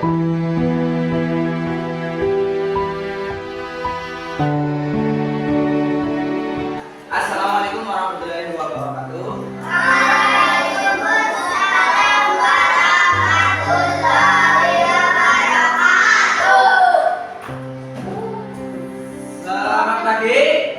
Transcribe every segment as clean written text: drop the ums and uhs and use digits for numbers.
Assalamualaikum warahmatullahi wabarakatuh. Waalaikumsalam warahmatullahi wabarakatuh. Selamat pagi.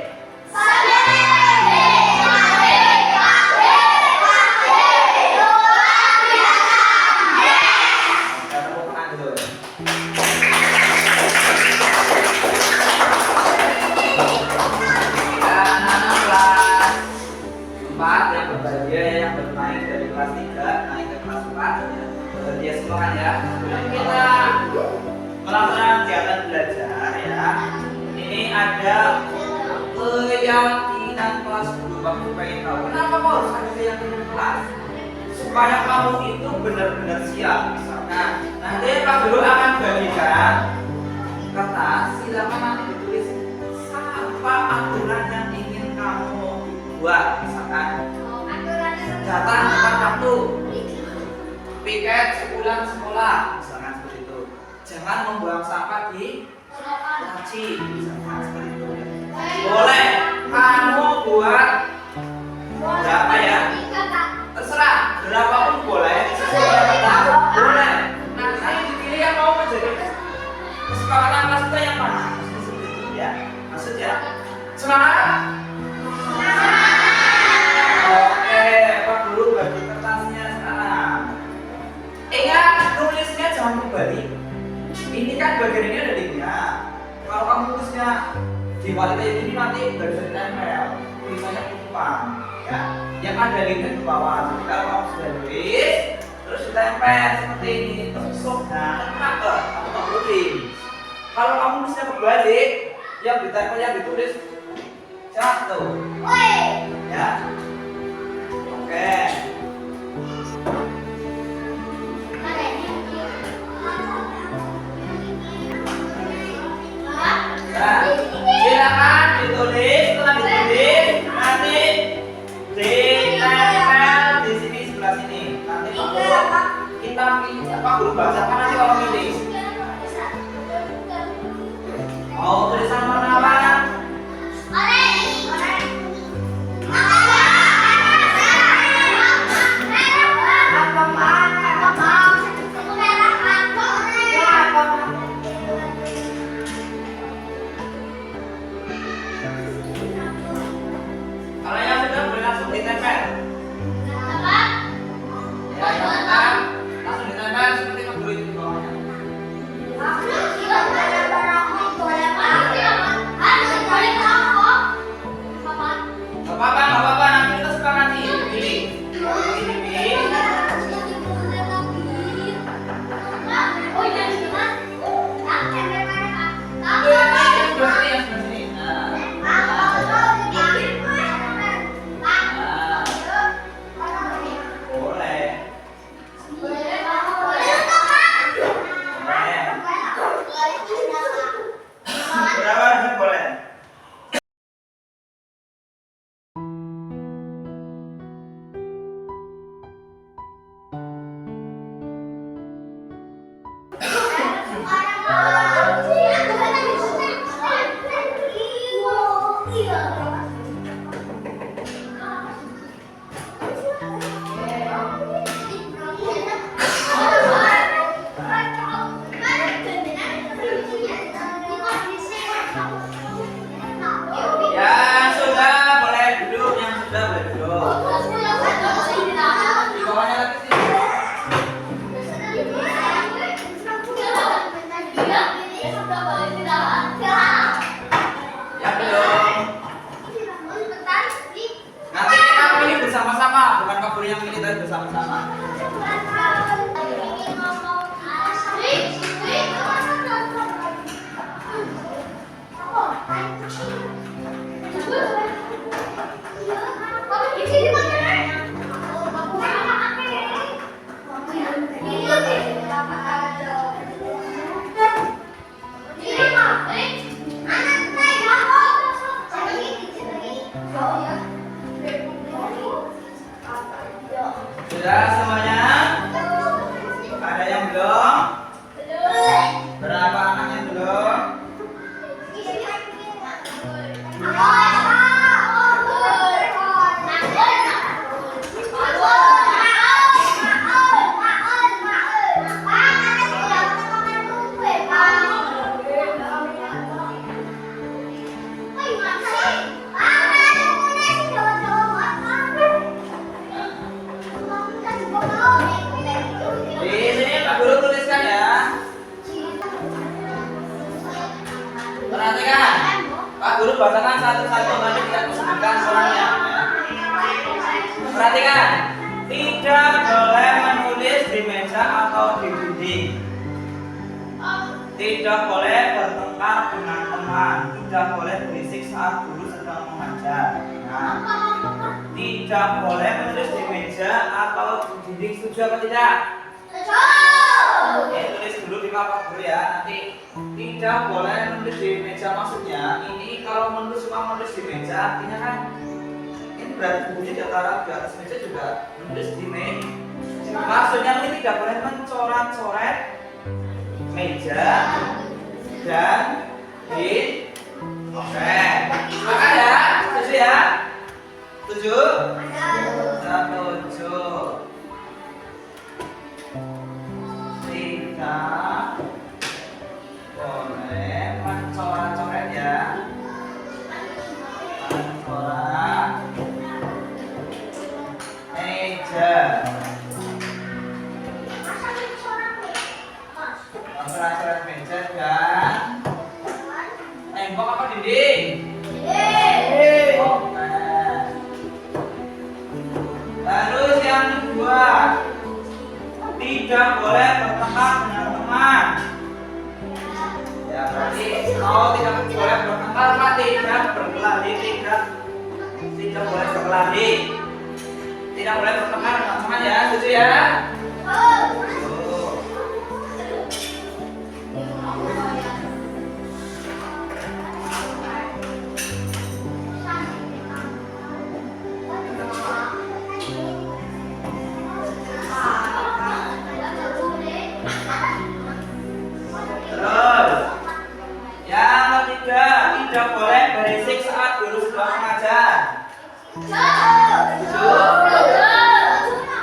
Yang berbahagia yang bermain dari kelas 3 naik ke kelas 4 berbahagia semua kan ya. Kemudian kita melaksanakan kegiatan belajar ya. Ini ada keyakinan kelas dulu. Kamu pengen tahu kenapa kau harus ada keyakinan kelas? Supaya kamu itu benar-benar siap. Misalkan nanti Pak Guru akan bagikan kertas, silakan nanti ditulis apa aturan yang ingin kamu buat. Misalkan datang tepat waktu, piket sebulan sekolah, misalkan seperti itu. Jangan membuang sampah di laci, misalkan seperti itu. Boleh kamu buat berapa ya? Terserah, berapapun boleh. Boleh. Nah, saya dipilih yang mau menjadi kesepakatan kelas kita yang mana? Seperti itu ya. Maksudnya semangat. Oke, Pak Guru bagi kertasnya sekarang. Ingat nulisnya jangan kembali. Ini kan bagian ini ada linknya. Kalau kamu nulisnya di balik kayak gini nanti nggak bisa ditempel. Tulisannya tutupan, ya. Yang ada linknya di bawah. Jadi kalau kamu sudah nulis, terus ditempel seperti ini, terus nah kenapa? Kamu nggak boleh. Kalau kamu nulisnya kebalik, yang ditempel yang ditulis jatuh. Ya. Oke. Nah, silakan ditulis. Setelah ditulis nanti ditempel di sini sebelah sini. Nanti kita pilih Pak Guru bacakan nanti kalau pilih. Mau tulisan warna apa? Kalau yang sudah boleh langsung ditempel. Ya, yang sudah langsung ditempel seperti Pak Guru itu di bawahnya. Gak apa-apa, nanti kita sepakati. Pilih. Ini pilih. Yang milih tadi bersama-sama. Sudah semuanya? Ada yang belum? Berapa anak yang belum? Di sini Pak Guru tuliskan ya. Perhatikan, Pak Guru bacakan satu-satu nanti tidak disebutkan orangnya. Perhatikan, tidak boleh menulis di meja atau di dinding. Tidak boleh bertengkar dengan teman. Tidak boleh berisik saat guru sedang mengajar. Nah, tidak boleh menulis di meja atau di dinding. Setuju apa tidak? Oke, tulis dulu di papan guru ya. Nanti tidak boleh menulis di meja, maksudnya ini kalau menulis cuma menulis di meja artinya kan ini berarti bukunya di atas meja juga menulis di meja. Maksudnya ini tidak boleh mencoret-coret meja dan di. Oke, maka ya, setuju ya? Setuju? Setuju. Tidak boleh mencoret-coret ya. Mencoret meja. Mencoret meja dan tembok apa dinding? Oke. Terus yang kedua, tidak boleh bertengkar dengan teman. Ya berarti kalau tidak boleh bertengkar, tidak berkelahi, tidak boleh berkelahi, tidak boleh bertengkar dengan teman ya, setuju ya? Tidak boleh berisik saat guru sedang mengajar.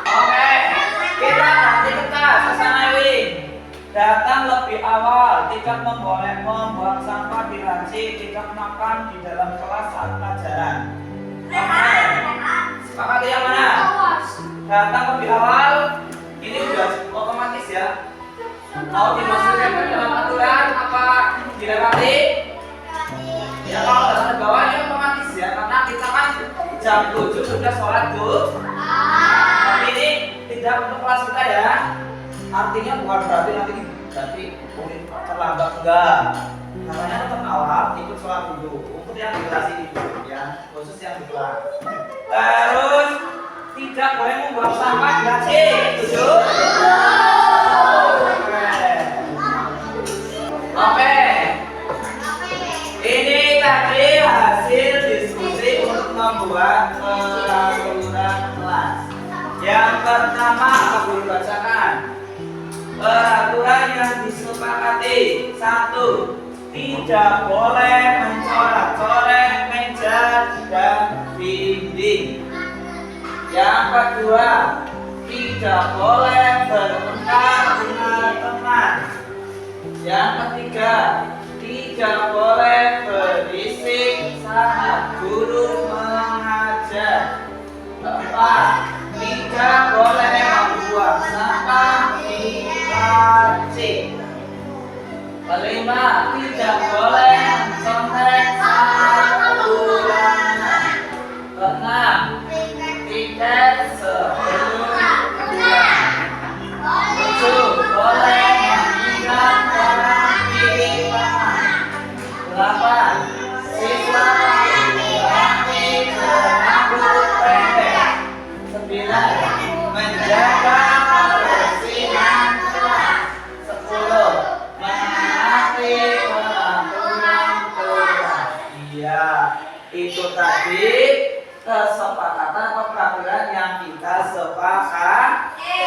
Oke, kita Sasanawi datang lebih awal, tidak boleh membuang sampah di laci, tidak makan di dalam kelas saat pelajaran. Oke, sepakat yang mana? Datang lebih awal, ini sudah otomatis ya. Mau dimasukkan ke dalam aturan apa dilewati? Ya kalau datang ke bawah ini otomatis ya, karena kita kan jam 7 sudah sholat tuh. Tapi ini tidak untuk kelas kita ya. Artinya bukan berarti nanti terlambat, enggak. Namanya tetap awal ikut sholat dulu. Untuk yang di kelas ini ya, khusus yang di kelas. Terus tidak boleh membuang sampah di laci. Setuju? Oke. Ini tadi hasil diskusi untuk membuat peraturan kelas. Yang pertama aku guru bacakan. Peraturan yang disepakati. 1. Tidak boleh mencoret-coret meja dan dinding. Yang kedua, tidak boleh bertengkar dengan teman. Yang ketiga, tidak boleh berisik saat guru mengajar. 4. Tidak boleh membuang sampah di laci. 5. Tidak boleh mencontek saat ulangan. 6. Tidak sebelum ulangan. 7. Boleh mengingat barang di tangan. 8. Siswa dilatih berambut pendek. 9. Menjaga kebersihan kelas. 10. Menaati peraturan kelas. Iya, itu tadi kesepakatan atau peraturan yang kita sepakati.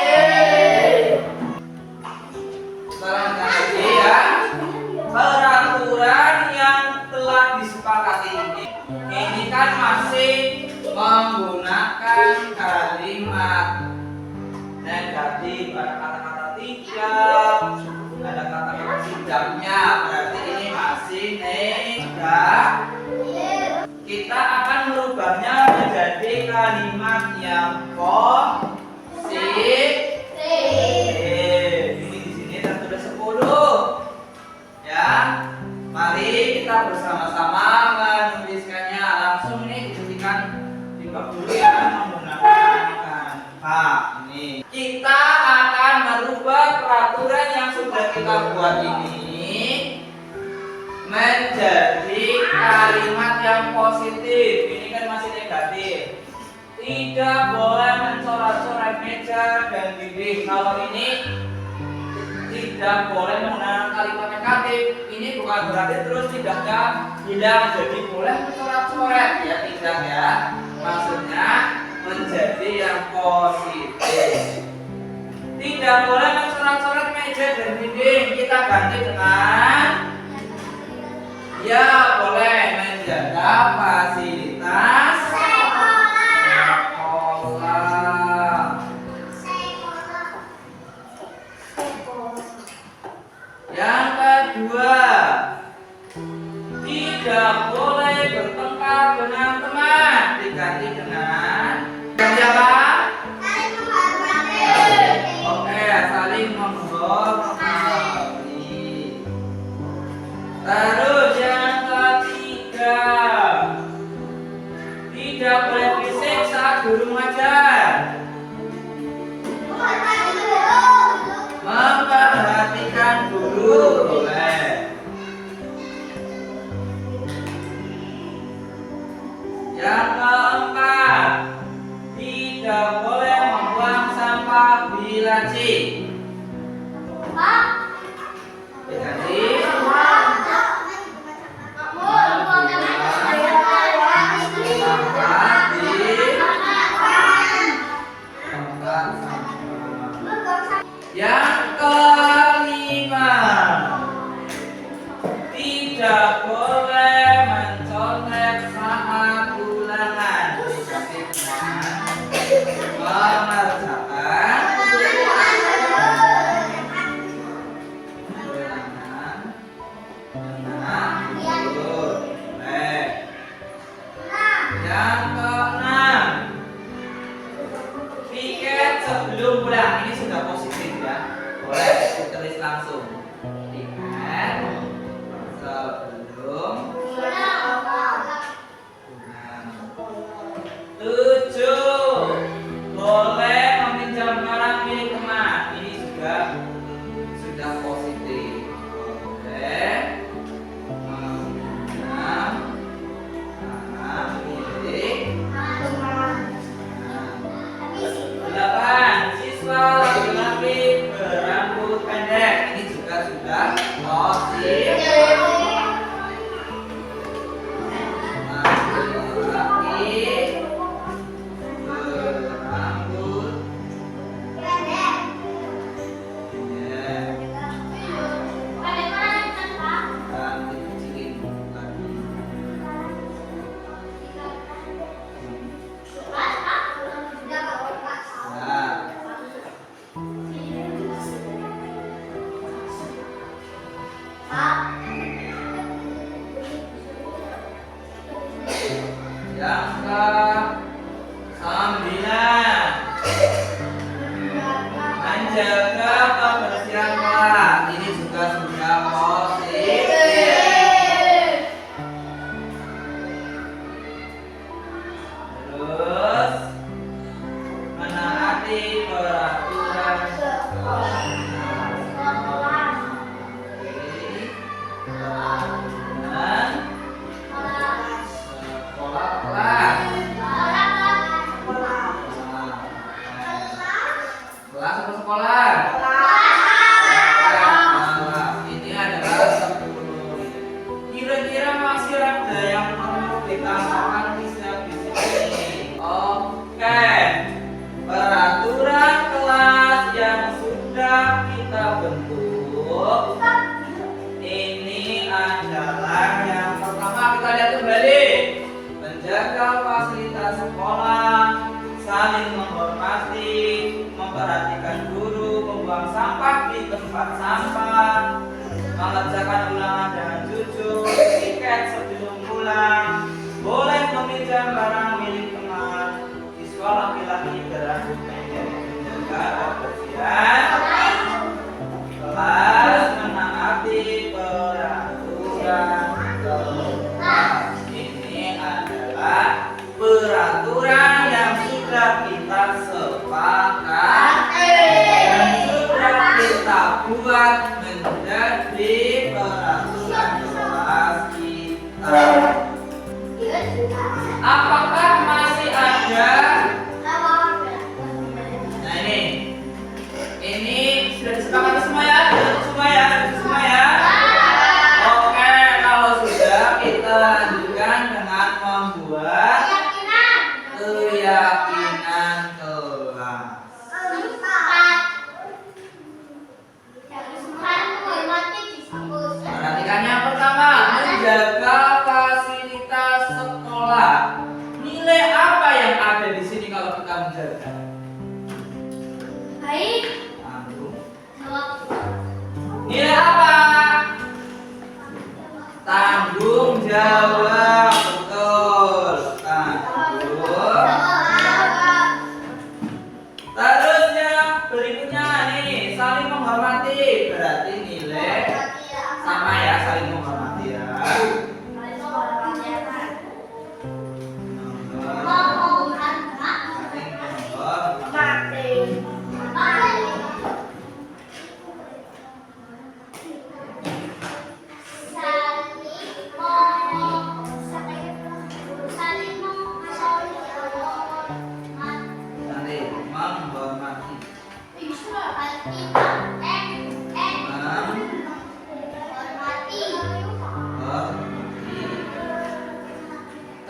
Sekarang ini kan masih menggunakan kalimat negatif, ada kata-kata tidak, ada kata-kata tidaknya, berarti ini masih negatif. Kita akan merubahnya menjadi kalimat yang positif. Ini di sini tertulis 10. Ya, mari kita bersama-sama menuliskannya. Langsung ini diketikkan di bak dulu ya, menggunakan Canva. Ini kita akan merubah peraturan yang sudah kita buat ini menjadi kalimat yang positif. Ini kan masih negatif. Tidak boleh mencoret-coret meja dan dinding. Kalau ini tidak boleh menggunakan kalimat negatif. Ini bukan berarti terus tidaknya hilang, jadi boleh mencoret-coret ya, tidak ya. Maksudnya menjadi yang positif. Tidak boleh mencoret-coret meja dan dinding. Kita ganti dengan ya boleh menjaga fasilitas sekolah. Yang kedua, tidak boleh bertengkar dengan teman. Diganti dengan apa? Oke, saling menghormati. Terus yang ketiga, tidak boleh berisik saat guru mengajar. Memperhatikan guru boleh. Yang keempat, tidak boleh membuang sampah di laci. Jadi yang kelima, tidak boleh mencontek saat ulangan. Mengerjakan ulangan dengan tidur. Yang keenam, piket sebelum pulang. Ini sudah positif ya, boleh ditulis langsung. Piket sebelum pulang. 7, boleh meminjam barang milik teman. Ini juga sudah positif. Boleh meminjam barang milik teman. 8, siswa laki-laki berambut pendek. Ini juga sudah positif. Yang ke-9, menjaga kebersihan kelas. Ini juga sudah positif. Terus menaati peraturan sekolah. Ini adalah 10. Kira-kira masih ada yang perlu ditambahkan di sini? Oke, peraturan kelas yang sudah kita bentuk ini adalah yang pertama kita lihat kembali. Menjaga fasilitas sekolah, saling menghormati, memperhatikan guru, membuang sampah di tempat sampah, mengerjakan ulangan dengan jujur, tiket sebelum pulang, boleh meminjam barang milik teman. Siswa laki-laki berani menjaga kebersihan kelas, menaati peraturan kelas. Ini adalah peraturan yang sudah kita sepakati dan sudah kita buat menjadi peraturan kelas kita. Apakah masih ada? Nah ini sudah disepakati semua ya? Semua ya? Oke, kalau sudah kita lanjutkan dengan membuat keyakinan kelas. Perhatikan yang pertama, menjaga fasilitas sekolah. Nilai apa yang ada di sini kalau kita menjaga? Baik. Nilai apa? Tanggung jawab. Betul. Tanggung. Terus yang berikutnya nih, saling menghormati. Berarti nilai sama ya, saling menghormati ya.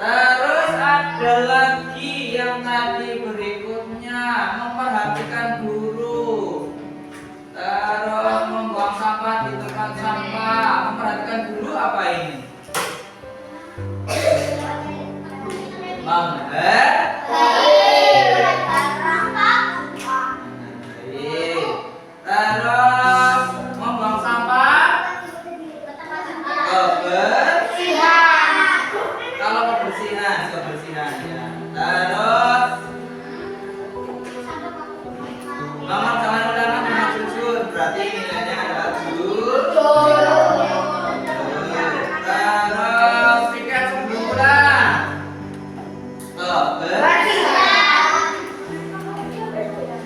Terus ada lagi yang tadi berikutnya, memperhatikan guru. Terus membuang sampah di tempat sampah. Memperhatikan guru apa ini? Terus membuang sampah. Kalau kebersihan ya. Terus mengerjakan ulangan dengan jujur, berarti nilainya adalah jujur. Terus tiket sebelum pulang.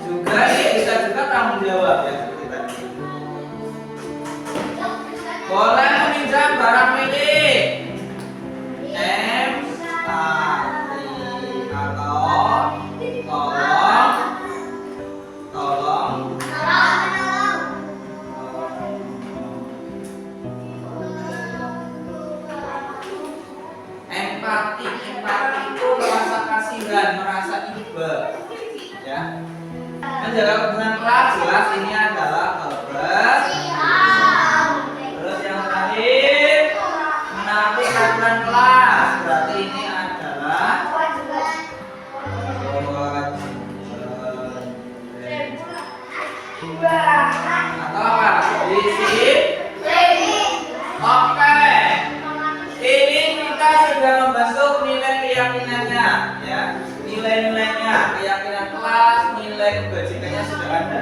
Juga bisa juga tanggung jawab ya seperti tadi. Boleh meminjam barang milik. Empati itu merasa kasihan, merasa iba, ya. Menjaga kebersihan kelas, jelas ini adalah kebersihan. Terus yang terakhir, menaati peraturan kelas, berarti ini adalah atau apa? Disiplin. Oke. Ini kita sudah membentuk nilai keyakinannya, ya. Nilai-nilainya, keyakinan kelas, nilai kebajikannya sudah ada.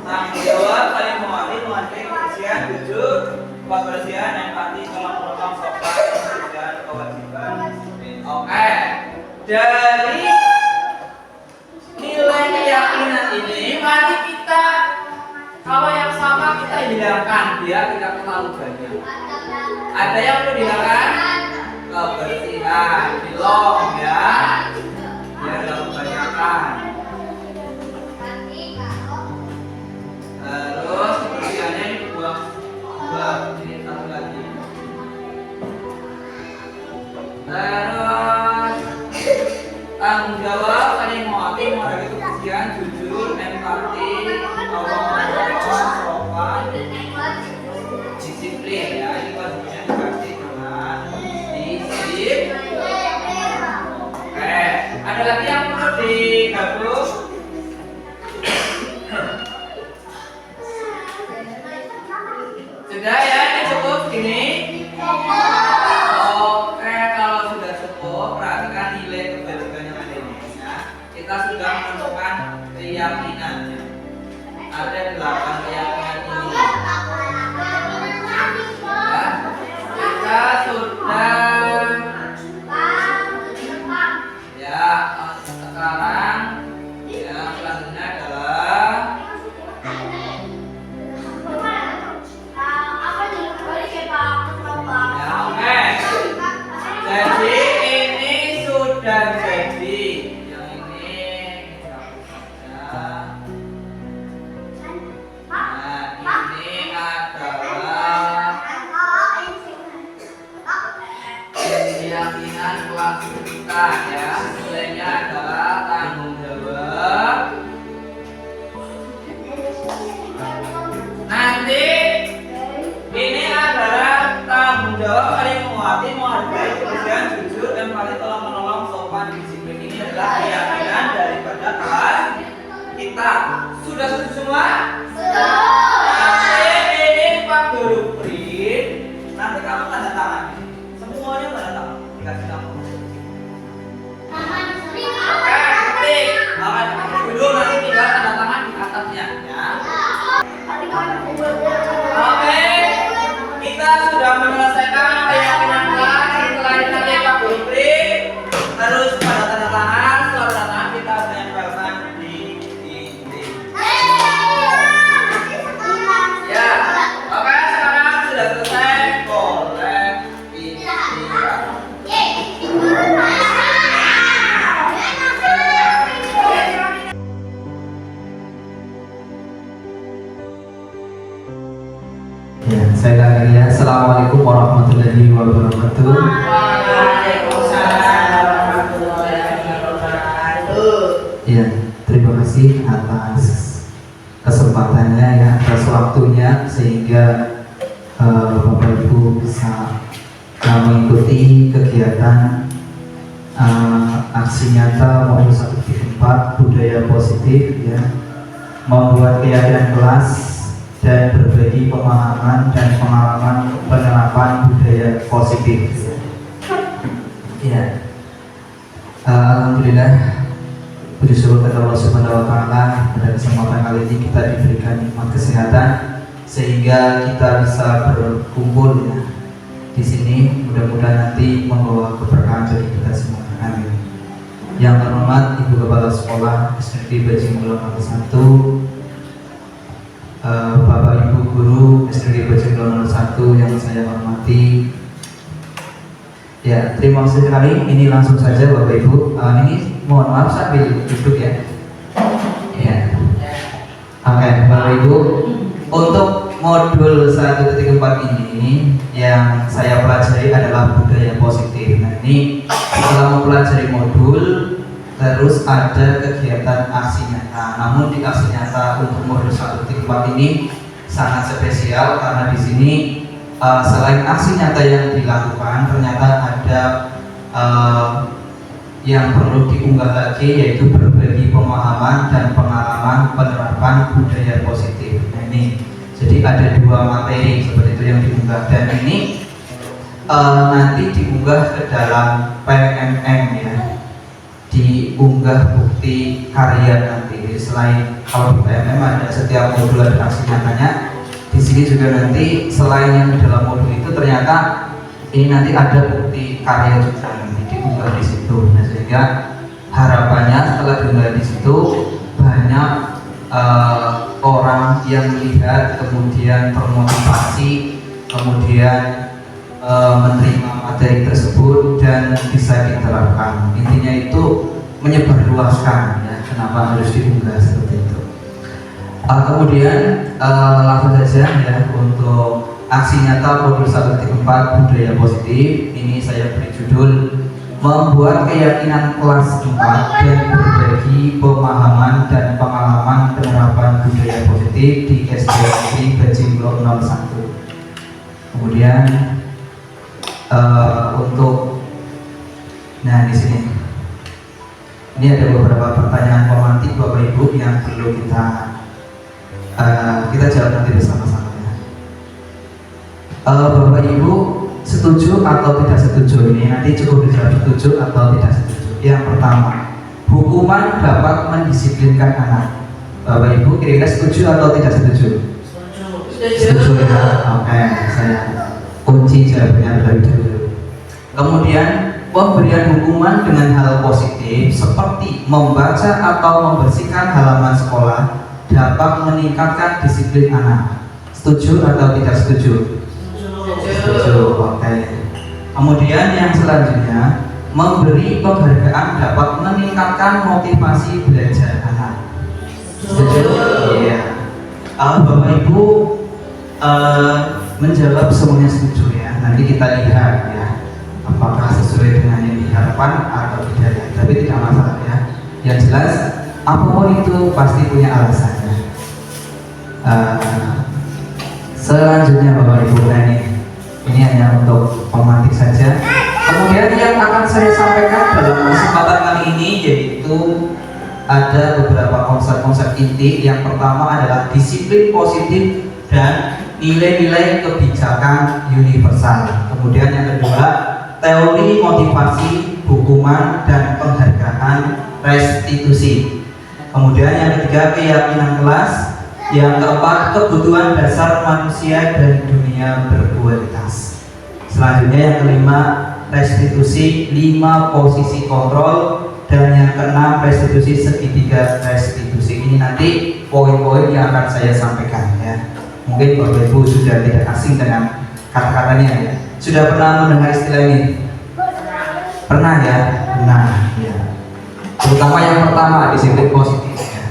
Tanggung jawab, saling mengerti, menghargai kebersihan, jujur, kebersihan, empati, tolong menolong, sopan, kebersihan, kewajiban. Oke. Dari nilai keyakinan ini, mari kita kalau yang sama kita hilangkan, dia tidak terlalu banyak. Ada yang perlu dihilangkan? Kebersihan, belum ya. Biar tidak kebanyakan. Terus kebersihannya ini dibuang. Ini satu lagi. Terus tanggung jawab, saling mengerti, menghargai kebersihan, jujur, empati, tolong menolong, sopan, disiplin ya. Ini wajibnya dikasih dengan disiplin. Ada lagi yang perlu digabung? Sudah ya, ini cukup gini. Oke, kalau sudah cukup, perhatikan nilai kebalikan yang ada ini. Ya. Kita sudah menentukan keyakinannya. Ada 8 keyakinan ini. Ya, kita sudah. Ya, sekarang yang selanjutnya adalah. Jadi ini sudah jadi. Yang ini kita saja. Nah, ini adalah keyakinan kelas kita ya. Nilainya adalah tanggung jawab. Nanti ini adalah tanggung jawab saling menguatkan, menghargai, kemudian jujur, empati, tolong menolong, sopan, disiplin. Ini adalah keyakinan daripada kelas kita. Sudah setuju semua? Nanti ini Pak Guru print. Nanti kamu tanda tangan. Semuanya tanda tangan. Dikasih kamu. Oke, ketik. Dulu nanti tinggal tanda tangan di atasnya ya. Oke. Kita sudah menyelesaikan keyakinan kelas. Setelah ini nanti Pak Guru print. Terus pada tanda tangan, setelah tanda tangan kita tempelkan di dinding. Ya, oke sekarang sudah selesai. Boleh ditinggal. Ya, saya lagi ya. Assalamualaikum warahmatullahi wabarakatuh. Waalaikumsalam warahmatullahi wabarakatuh. Ya, terima kasih atas kesempatannya ya, atas waktunya sehingga Bapak Ibu bisa mengikuti kegiatan aksi nyata modul 1.4 budaya positif ya, membuat keyakinan kelas dan berbagi pemahaman dan pengalaman penerapan budaya positif. Ya, alhamdulillah, puji syukur kepada Allah Subhanahu Wa Taala. Pada kesempatan kali ini kita diberikan nikmat kesehatan sehingga kita bisa berkumpul ya di sini. Mudah-mudahan nanti membawa keberkahan bagi kita semua. Amin. Yang terhormat Ibu Kepala Sekolah SD Bajinglon 1, Bapak Ibu Guru SD Bajinglon 1 yang saya hormati. Ya, terima kasih sekali. Ini langsung saja Bapak Ibu. Ini mohon maaf sambil duduk ya. Ya. Oke, Bapak Ibu. Untuk modul 1.4 ini yang saya pelajari adalah budaya positif. Nah, ini setelah mempelajari modul, terus ada kegiatan aksi nyata. Namun di aksi nyata untuk modul 1.4 ini sangat spesial karena di sini selain aksi nyata yang dilakukan, ternyata ada yang perlu diunggah lagi, yaitu berbagi pemahaman dan pengalaman penerapan budaya positif. Nah, ini jadi ada 2 materi seperti itu yang diunggah, dan ini nanti diunggah ke dalam PMM ya, diunggah bukti karya nanti. Jadi selain kalau di PMM ada setiap modul ada aksi nyatanya, di sini juga nanti selain yang di dalam modul itu ternyata ini nanti ada bukti karya juga nanti diunggah di situ. Nah, sehingga harapannya setelah diunggah di situ banyak orang yang melihat, kemudian termotivasi, kemudian menerima materi tersebut dan bisa diterapkan. Intinya itu menyebarluaskan ya, kenapa harus diunggah seperti itu. Kemudian langsung saja ya, untuk aksi nyata modul 1.4 budaya positif ini saya beri judul membuat keyakinan kelas 4 dan berbagi pemahaman dan pengalaman penerapan budaya positif di SD Bajinglon 01. Kemudian untuk di sini Ini ada beberapa pertanyaan romantik Bapak Ibu yang perlu kita jawab nanti bersama-sama ya. Bapak Ibu setuju atau tidak setuju, ini nanti cukup dijawab setuju atau tidak setuju. Yang pertama, hukuman dapat mendisiplinkan anak. Bapak Ibu kira-kira setuju atau tidak setuju? Setuju ya. Oke, saya kunci jawabannya dari dulu. Kemudian pemberian hukuman dengan hal positif seperti membaca atau membersihkan halaman sekolah dapat meningkatkan disiplin anak. Setuju atau tidak setuju? Setuju. Oke. Kemudian yang selanjutnya, memberi penghargaan dapat meningkatkan motivasi belajar anak. Setuju? Iya. Bapak Ibu menjawab semuanya setuju ya. Nanti kita lihat ya, apakah sesuai dengan yang diharapkan atau tidak ya. Tapi tidak masalah ya. Yang jelas apapun itu pasti punya alasannya. Selanjutnya Bapak Ibu, ini hanya untuk pemantik saja. Kemudian yang akan saya sampaikan dalam kesempatan kali ini yaitu ada beberapa konsep-konsep inti. Yang pertama adalah disiplin positif dan nilai-nilai kebijakan universal. Kemudian yang kedua, teori motivasi, hukuman dan penghargaan restitusi. Kemudian yang ketiga, keyakinan kelas. Yang keempat, kebutuhan dasar manusia dan dunia berkualitas. Selanjutnya yang kelima, restitusi, 5 posisi kontrol. Dan yang keenam, restitusi segitiga restitusi. Ini nanti poin-poin yang akan saya sampaikan ya. Mungkin Bapak Ibu sudah tidak asing dengan kata-katanya ya. Sudah pernah mendengar istilah ini? Pernah ya? Nah ya. Terutama yang pertama, disiplin positif ya.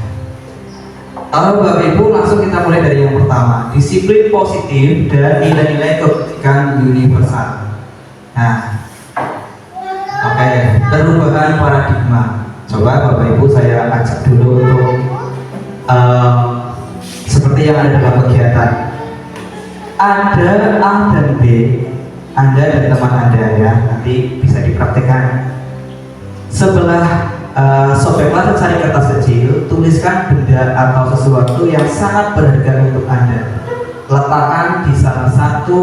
Kalau Bapak Ibu langsung kita mulai dari yang pertama, disiplin positif dan nilai-nilai kebijakan universal. Nah, oke, perubahan paradigma. Coba Bapak Ibu saya ajak dulu untuk seperti yang ada dalam kegiatan. Ada A dan B, Anda dan teman Anda ya, nanti bisa dipraktekkan. Sebelah sobeklah secari kertas kecil, tuliskan benda atau sesuatu yang sangat berharga untuk Anda. Letakkan di salah satu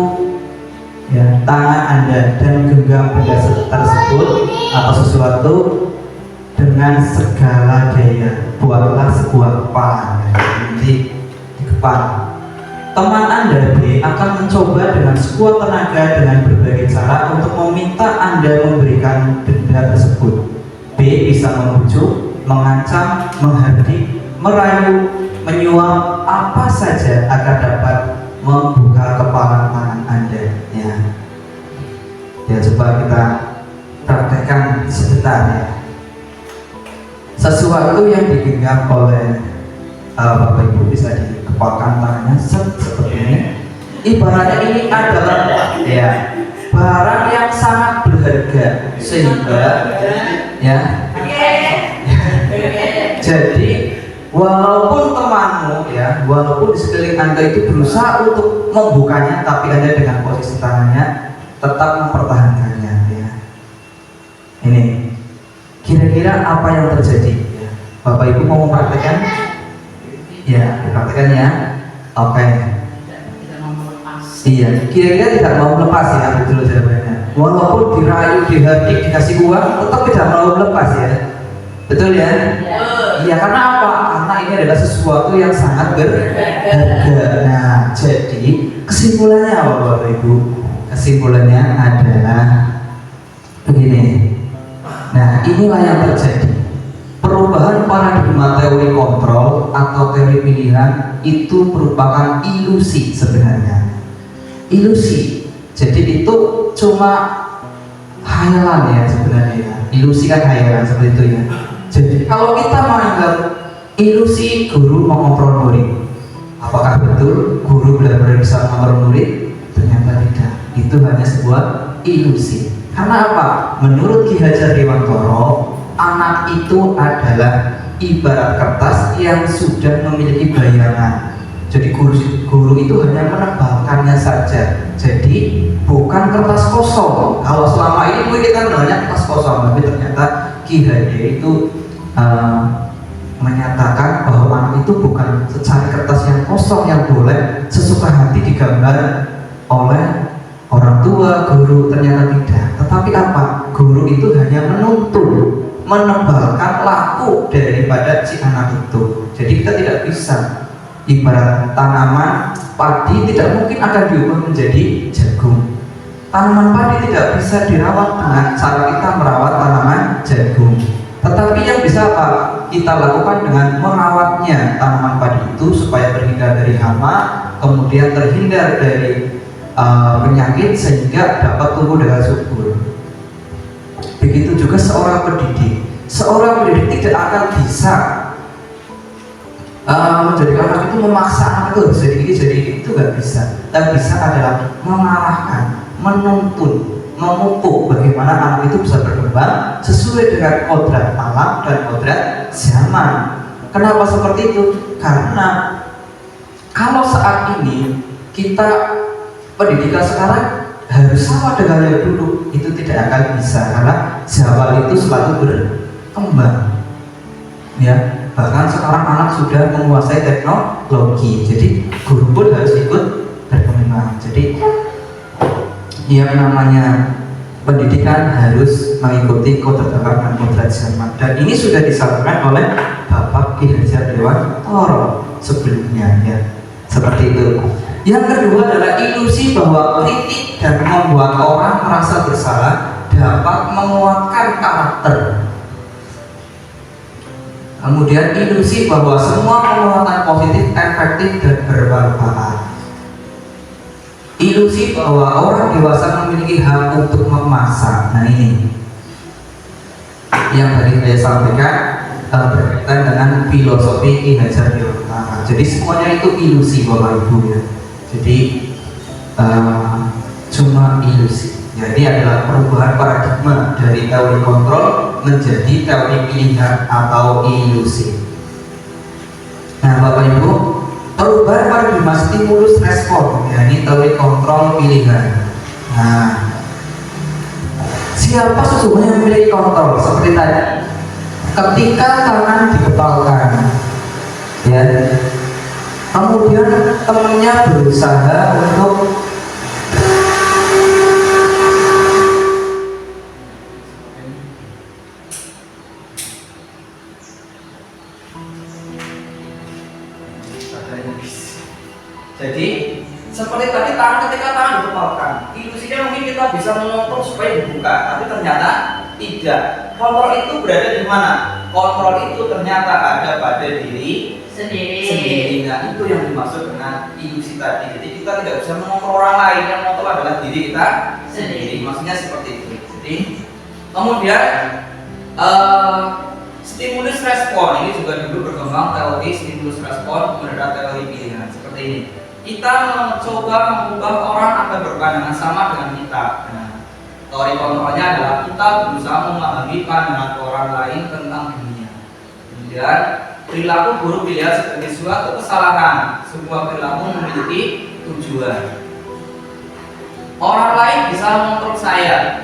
ya, tangan Anda dan genggam benda tersebut atau sesuatu dengan segala daya. Buatlah sebuah kepalan ya. Nanti dikepal. Teman Anda B akan mencoba dengan sekuat tenaga dengan berbagai cara untuk meminta Anda memberikan benda tersebut. B bisa membujuk, mengancam, menghardik, merayu, menyuap, apa saja agar dapat membuka kepalan tangan Anda ya. Ya coba kita praktekkan sebentar ya. Sesuatu yang digenggam oleh Bapak Ibu bisa dikepalkan tangannya seperti ini. Ibaratnya ini adalah ya barang yang sangat berharga sehingga ya. Jadi walaupun temanmu ya, walaupun di sekeliling Anda itu berusaha untuk membukanya, tapi Anda dengan posisi tangannya tetap mempertahankannya ya. Ini kira-kira apa yang terjadi ya? Bapak Ibu mau mempraktekkan? Ya, dipraktekkan ya. Oke. Iya, kira-kira tidak mau lepas ya, betul jawabannya. Walaupun dirayu, dihardik, dikasih uang, tetap tidak mau lepas ya. Betul ya? Iya, karena apa? Karena ini adalah sesuatu yang sangat berharga. Nah, jadi kesimpulannya apa Bapak Ibu? Kesimpulannya adalah begini. Nah, inilah yang terjadi. Perubahan paradigma teori kontrol atau teori pilihan itu merupakan ilusi sebenarnya. Ilusi. Jadi itu cuma hayalan ya sebenarnya ya. Ilusi kan hayalan seperti itu ya. Jadi kalau kita menganggap ilusi guru mengontrol murid, apakah betul guru benar-benar bisa mengontrol murid? Ternyata tidak. Itu hanya sebuah ilusi. Karena apa? Menurut Ki Hajar Dewantara, anak itu adalah ibarat kertas yang sudah memiliki bayangan. Jadi guru itu hanya menebalkannya saja. Jadi bukan kertas kosong. Kalau selama ini mungkin kita mengenalnya kertas kosong, tapi ternyata Ki Hajar itu eh, menyatakan bahwa anak itu bukan secari kertas yang kosong yang boleh sesuka hati digambar oleh orang tua, guru. Ternyata tidak. Tetapi apa? Guru itu hanya menuntun, menebalkan laku daripada si anak itu. Jadi kita tidak bisa, ibarat tanaman padi tidak mungkin akan diubah menjadi jagung. Tanaman padi tidak bisa dirawat dengan cara kita merawat tanaman jagung. Tetapi yang bisa apa? Kita lakukan dengan merawatnya tanaman padi itu supaya terhindar dari hama, kemudian terhindar dari penyakit sehingga dapat tumbuh dengan subur. Begitu juga seorang pendidik. Seorang pendidik tidak akan bisa menjadikan anak itu, memaksa anak itu jadi ini jadi itu, nggak bisa. Yang bisa adalah mengarahkan, menuntun, memupuk bagaimana anak itu bisa berkembang sesuai dengan kodrat alam dan kodrat zaman. Kenapa seperti itu? Karena kalau saat ini kita pendidikan sekarang harus sama dengan yang dulu, itu tidak akan bisa, karena zaman itu selalu berkembang. Ya, bahkan sekarang anak sudah menguasai teknologi, jadi guru pun harus ikut berkembang. Jadi yang namanya pendidikan harus mengikuti kodrat alam dan kodrat zaman, dan ini sudah disampaikan oleh Bapak Ki Hajar Dewantoro sebelumnya, ya, seperti itu. Yang kedua adalah ilusi bahwa kritik dan membuat orang merasa bersalah dapat menguatkan karakter. Kemudian ilusi bahwa semua penguatan positif efektif dan bermanfaat. Ilusi bahwa orang dewasa memiliki hak untuk memasak. Nah, ini yang tadi saya sampaikan berkaitan dengan filosofi Ki Hajar Dewantoro. Jadi semuanya itu ilusi, Bapak Ibu, ya. Jadi cuma ilusi. Jadi adalah perubahan paradigma dari teori kontrol menjadi teori pilihan atau ilusi. Nah, Bapak Ibu, perubahan paradigma stimulus respon, ya, ini teori kontrol pilihan. Nah, siapa sesungguhnya memiliki kontrol? Seperti tadi, ketika tangan dikepalkan, ya, kemudian temannya berusaha untuk jadi seperti tadi ketika tangan dikepalkan, ilusinya mungkin kita bisa mengontrol supaya dibuka, tapi ternyata tidak. Kontrol itu berada di mana? Kontrol itu ternyata ada pada diri sendiri. Nah, itu yang dimaksud dengan ilusi tadi. Jadi kita tidak bisa mengontrol orang lain, yang mengontrol adalah diri kita sendiri. Maksudnya seperti itu. Jadi kemudian stimulus respon ini juga dulu berkembang teori stimulus respon kemudian teori pilihan seperti ini. Kita mencoba mengubah orang agar berpandangan sama dengan kita. Nah, teori kontrolnya adalah kita berusaha memahami pandangan orang lain tentang dunia. Kemudian perilaku buruk dilihat sebagai suatu kesalahan. Sebuah perilaku memiliki tujuan. Orang lain bisa mengontrol saya,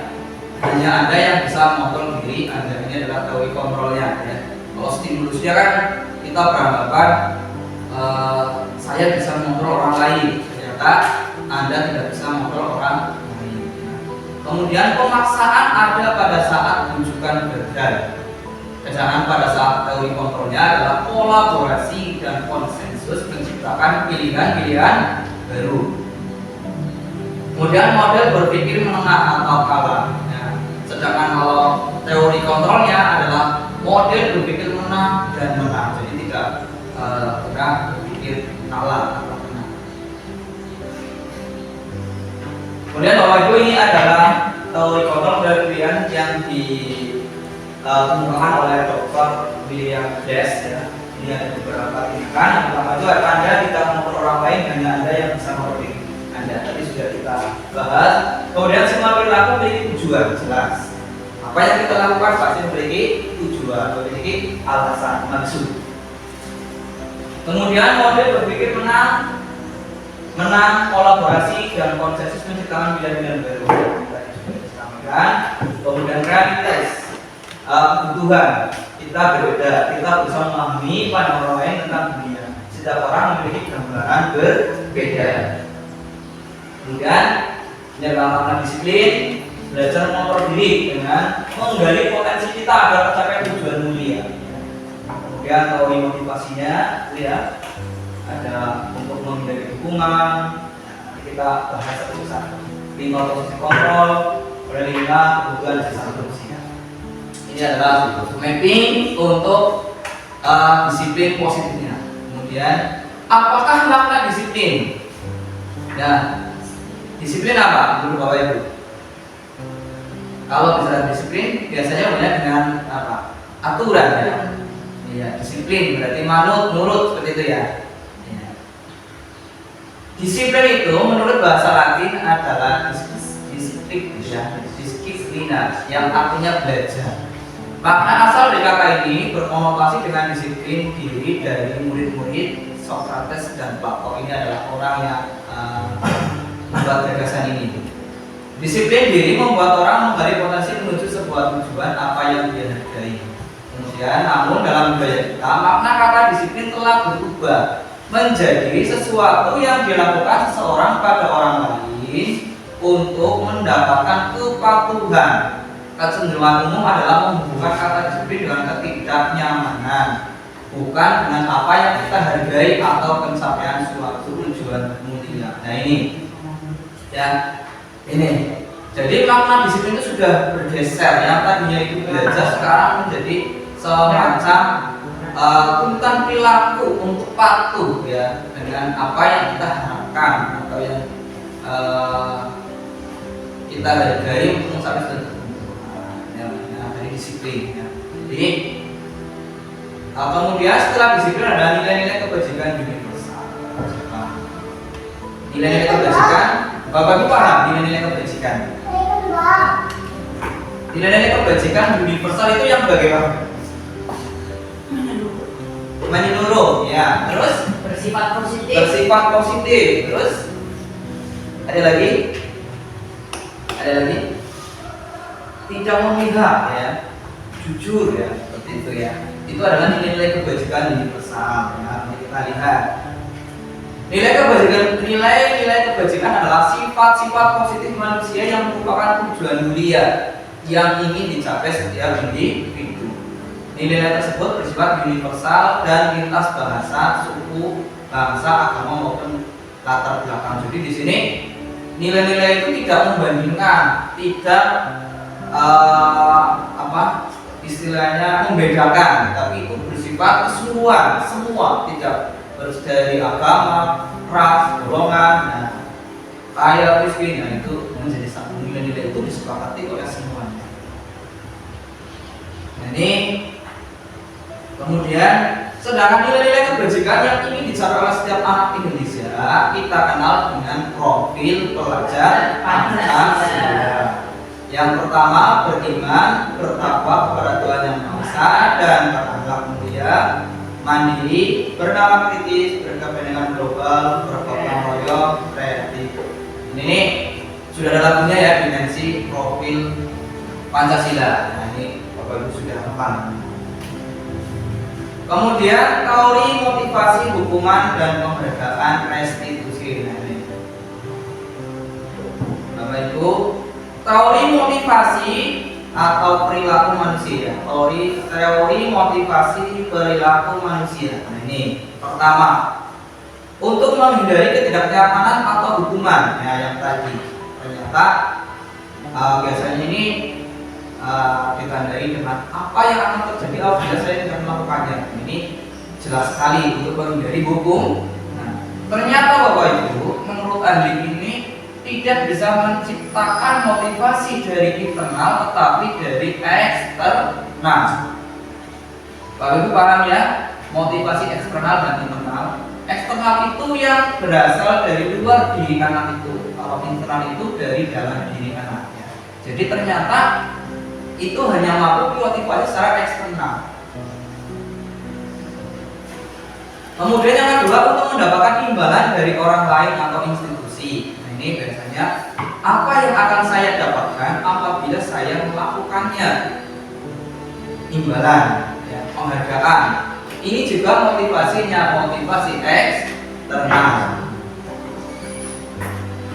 hanya Anda yang bisa mengontrol diri Anda. Ini adalah teori kontrolnya, ya. Kalau stimulusnya kan kita beranggapan saya bisa mengontrol orang lain, ternyata Anda tidak bisa mengontrol orang lain. Kemudian pemaksaan ada pada saat rujukan gagal. Kejahaan pada saat teori kontrolnya adalah kolaborasi dan konsensus menciptakan pilihan-pilihan baru. Kemudian model berpikir menengah atau kalah. Nah, sedangkan kalau teori kontrolnya adalah model berpikir menang dan menang, jadi tidak pernah berpikir kalah atau menang. Kemudian Bapak Ibu, ini adalah teori kontrol dan pilihan yang dikembangkan oleh Dr. William James, ya. Ini ada beberapa tindakan. Yang pertama itu Anda tidak mengontrol orang lain, hanya Anda yang bisa mengontrol diri Anda. Tadi sudah kita bahas. Kemudian semua perilaku memiliki tujuan jelas. Apa yang kita lakukan pasti memiliki tujuan, memiliki alasan, maksud. Kemudian model berpikir menang, kolaborasi dan konsensus menciptakan pilihan-pilihan baru. Kemudian kreativitas, kebutuhan. kita berbeda, kita berusaha memahami pandangan orang lain tentang dunia. Setiap orang memiliki gambaran berbeda. Kemudian yang dalam disiplin, belajar mengontrol diri dengan menggali potensi kita agar mencapai tujuan mulia. Kemudian teori motivasinya, itu ya, ada untuk menghindari dukungan. Kita bahas satu-satu. 5 posisi kontrol, kemudian 5 kebutuhan dan seterusnya. Ini adalah mapping untuk disiplin positifnya. Kemudian, apakah makna disiplin? Nah, disiplin apa? Menurut Bapak Ibu? Kalau bicara disiplin, biasanya banyak dengan apa? Aturan ya. Iya, disiplin berarti manut, nurut seperti itu ya. Ya. Disiplin itu menurut bahasa Latin adalah disiplina yang artinya belajar. Makna asal dari kata ini berkonotasi dengan disiplin diri dari murid-murid Socrates dan Plato. Ini adalah orang yang membuat gagasan ini. Disiplin diri membuat orang menggali potensi menuju sebuah tujuan apa yang dia hargai. Kemudian, namun dalam budaya kita, makna kata disiplin telah berubah menjadi sesuatu yang dilakukan seseorang pada orang lain untuk mendapatkan kepatuhan. Kecenderungan umum adalah menghubungkan kata disiplin dengan ketidaknyamanan, bukan dengan apa yang kita hargai atau pencapaian suatu tujuan mulia. Nah ini, ya. Ini, jadi makna disiplin itu sudah bergeser. Yang tadinya itu belajar sekarang menjadi semacam tuntutan perilaku untuk patuh ya dengan apa yang kita harapkan atau yang kita hargai untuk mencapai sesuatu. Yang dari disiplin. Ya. Jadi kemudian setelah disiplin ada nilai-nilai kebajikan universal. Nilai-nilai kebajikan. Bapak Ibu paham nilai-nilai kebajikan? Nilai-nilai kebajikan universal itu yang bagaimana? Menyeluruh, ya. Terus bersifat positif. Bersifat positif. Terus ada lagi? Ada lagi? Tidak memihak, ya. Jujur, ya. Seperti itu ya. Itu adalah nilai-nilai kebajikan universal. Ya. Mari kita lihat. Nilai-nilai kebajikan adalah sifat-sifat positif manusia yang merupakan tujuan mulia yang ingin dicapai setiap individu. Nilai-nilai tersebut bersifat universal dan lintas bahasa, suku, bangsa, agama maupun latar belakang. Jadi di sini nilai-nilai itu tidak membandingkan, tidak istilahnya membedakan, tapi itu bersifat keseluruhan, semua, tidak harus dari agama, ras, golongan, nah, kaya, miskin, nah itu menjadi satu. Nilai-nilai itu disepakati oleh semuanya. Nah, ini kemudian sedangkan nilai-nilai kebajikan yang ingin dicapai oleh setiap anak Indonesia kita kenal dengan profil pelajar Pancasila. Yang pertama, beriman, bertakwa kepada Tuhan Yang Maha Esa dan berakhlak mulia, mandiri, bernalar kritis, berkepentingan global, bergotong royong, kreatif. Ini sudah ada lagunya ya, dimensi profil Pancasila. Nah ini Bapak Ibu sudah hafal. Kemudian teori motivasi hukuman dan pemberdakaan restitusi. Nah ini Bapak Ibu, teori motivasi atau perilaku manusia. Teori motivasi perilaku manusia. Nah ini pertama, untuk menghindari ketidaknyamanan atau hukuman. Ya yang tadi ternyata biasanya ini ditandai dengan apa yang akan terjadi apabila saya tidak melakukannya. Ini jelas sekali untuk menghindari hukum. Nah, ternyata Bapak Ibu, menurut ahli ini tidak bisa menciptakan motivasi dari internal tetapi dari eksternal. Bapak Ibu paham ya? Motivasi eksternal dan internal. Eksternal itu yang berasal dari luar diri anak itu. Kalau internal itu dari dalam diri anaknya. Jadi ternyata itu hanya mampu motivasi secara eksternal. Kemudian yang kedua, untuk mendapatkan imbalan dari orang lain atau institusi. Ini biasanya apa yang akan saya dapatkan apabila saya melakukannya, imbalan ya. penghargaan. Ini juga motivasinya, motivasi eksternal.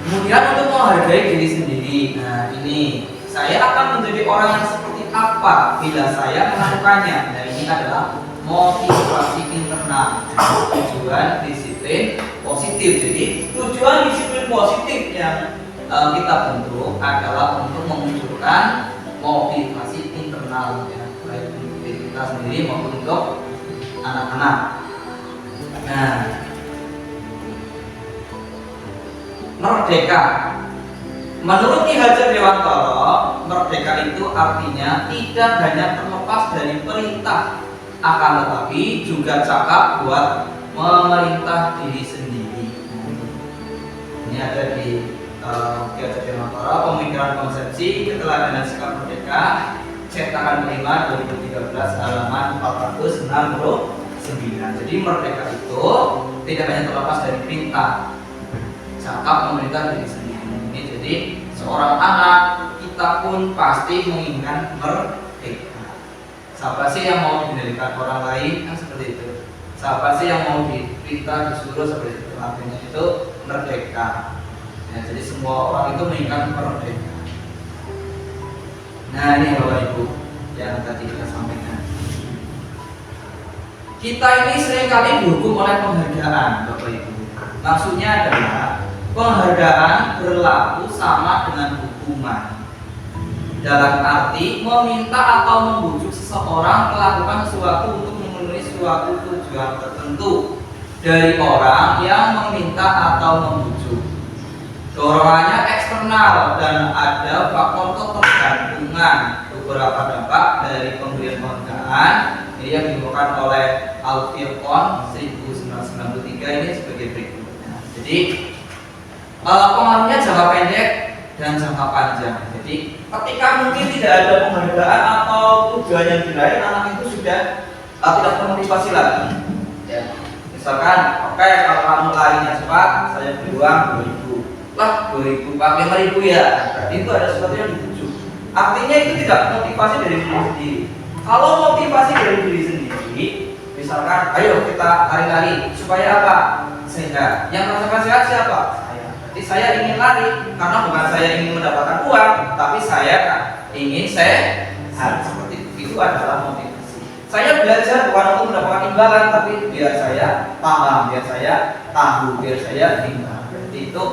Kemudian untuk menghargai diri sendiri. Nah, ini saya akan menjadi orang yang seperti apa bila saya melakukannya. Nah, ini adalah motivasi internal, tujuan disiplin positif. Jadi tujuan disiplin positif yang kita bentuk adalah untuk memunculkan motivasi internal, ya, baik untuk diri kita sendiri maupun untuk anak-anak. Nah, merdeka. Menurut Ki Hajar Dewantara, merdeka itu artinya tidak hanya terlepas dari perintah, akan tetapi juga cakap buat memerintah diri sendiri. Ini ada di Ki Hajar Dewantara, Pemikiran Konsepsi Keteladanan Sikap Merdeka, cetakan 5 2013 halaman 469. Jadi merdeka itu tidak hanya terlepas dari perintah, cakap memerintah diri sendiri. Ini jadi seorang anak kita pun pasti menginginkan merdeka. Siapa sih yang mau dikendalikan orang lain? Kan seperti itu. Siapa sih yang mau diperintah, disuruh seperti itu? Artinya itu merdeka. Ya, jadi semua orang itu menginginkan merdeka. Nah, ini Bapak Ibu yang tadi kita sampaikan. Kita ini seringkali dihukum oleh penghargaan, Bapak Ibu. Maksudnya adalah penghargaan berlaku sama dengan hukuman. Dalam arti meminta atau membujuk seseorang melakukan sesuatu untuk memenuhi suatu tujuan tertentu dari orang yang meminta atau membujuk. Dorongannya eksternal dan ada faktor ketergantungan. Beberapa dampak dari pemberian penghargaan ini yang dimuatkan oleh Al-Firqan 1993 ini sebagai berikut. Jadi pengaruhnya jangka pendek dan jangka panjang. Jadi ketika mungkin tidak ada penghargaan atau tujuan yang diraih, anak itu sudah tidak termotivasi lagi. Ya. Misalkan, oke, kalau kamu larinya cepat, saya beri uang 2.000. Lah 2.000, Pak, 5.000 ya. Berarti itu ada sesuatu yang dibujuk. Artinya itu tidak motivasi dari diri sendiri. Kalau motivasi dari diri sendiri, misalkan, ayo kita lari-lari supaya apa? Sehingga yang merasakan sehat siapa? Jadi saya ingin lari karena bukan saya ingin mendapatkan uang, tapi saya ingin sehat. Seperti itu adalah motivasi. Saya belajar bukan untuk mendapatkan imbalan, tapi biar saya paham, biar saya tahu, biar saya imbang. Berarti itu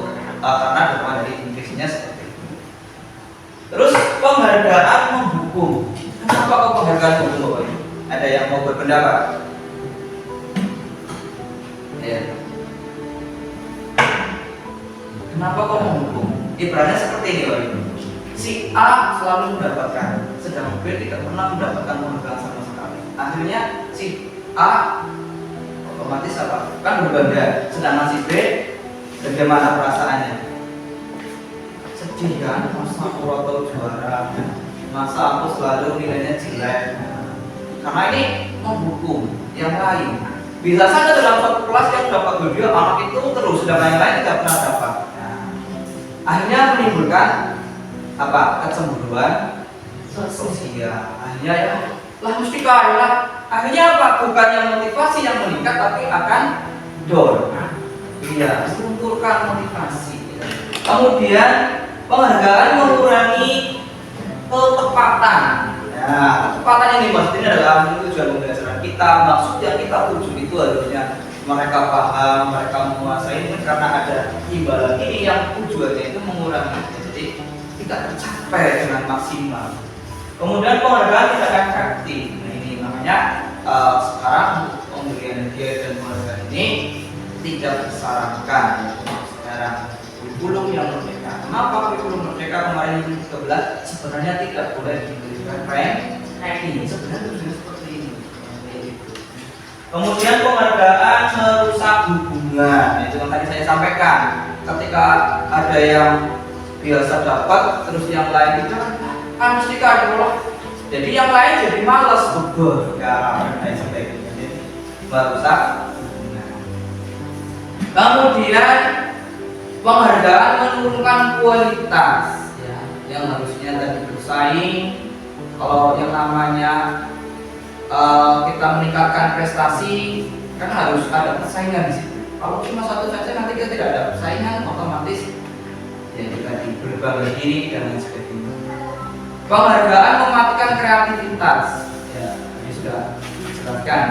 karena dorongan dari intuisinya seperti itu. Terus penghargaan menghukum. Kenapa kok penghargaan menghukum, Bapak Ibu? Ada yang mau berpendapat? Ya. Kenapa kok menghukum? Ibaratnya seperti ini, Bapak Ibu. Si A selalu mendapatkan, sedang B tidak pernah mendapatkan penghargaan sama sekali. Akhirnya si A otomatis apa? Kan berbangga. Sedangkan si B bagaimana perasaannya? Sedih kan? Masa aku atau juara? Masa aku selalu nilainya jelek? Karena ini menghukum yang lain. Bisa saja dalam satu kelas yang dapat video anak itu terus, sedangkan yang lain tidak pernah dapat. Akhirnya menimbulkan apa? Kecemburuan sosial. Akhirnya ya lah mesti kaya lah. Akhirnya apa? Bukannya motivasi yang meningkat, tapi akan down. Iya, lunturkan motivasi. Kemudian penghargaan mengurangi ketepatan. Nah, ketepatan ini maksudnya adalah tujuan pembelajaran kita. Maksud yang kita tuju itu harusnya mereka paham, mereka menguasai, karena ada imbalan ini yang tujuannya itu mengurangi, jadi tidak tercapai dengan maksimal. Kemudian penghargaan tidak efektif. Nah, ini namanya sekarang pemberian hadiah dan penghargaan ini tidak disarankan secara kurikulum yang merdeka. Kenapa kurikulum merdeka kemarin 2013 sebenarnya tidak boleh diberikan ranking? Sebenarnya tujuannya seperti ini. Kemudian penghargaan merusak hubungan, itu yang tadi saya sampaikan. Ketika ada yang biasa dapat, terus yang lain itu kan mesti kalah. Jadi yang lain jadi malas betul. Ya, saya sampaikan. Jadi merusak hubungan. Kemudian penghargaan menurunkan kualitas, ya, yang harusnya tadi bersaing. Kalau yang namanya kita meningkatkan prestasi, kan harus ada persaingan di situ. Kalau cuma satu saja nanti kita tidak ada persaingan, otomatis ya kita berbagai diri dan lain sebagainya. Penghargaan mematikan kreativitas, ya ini sudah dijelaskan.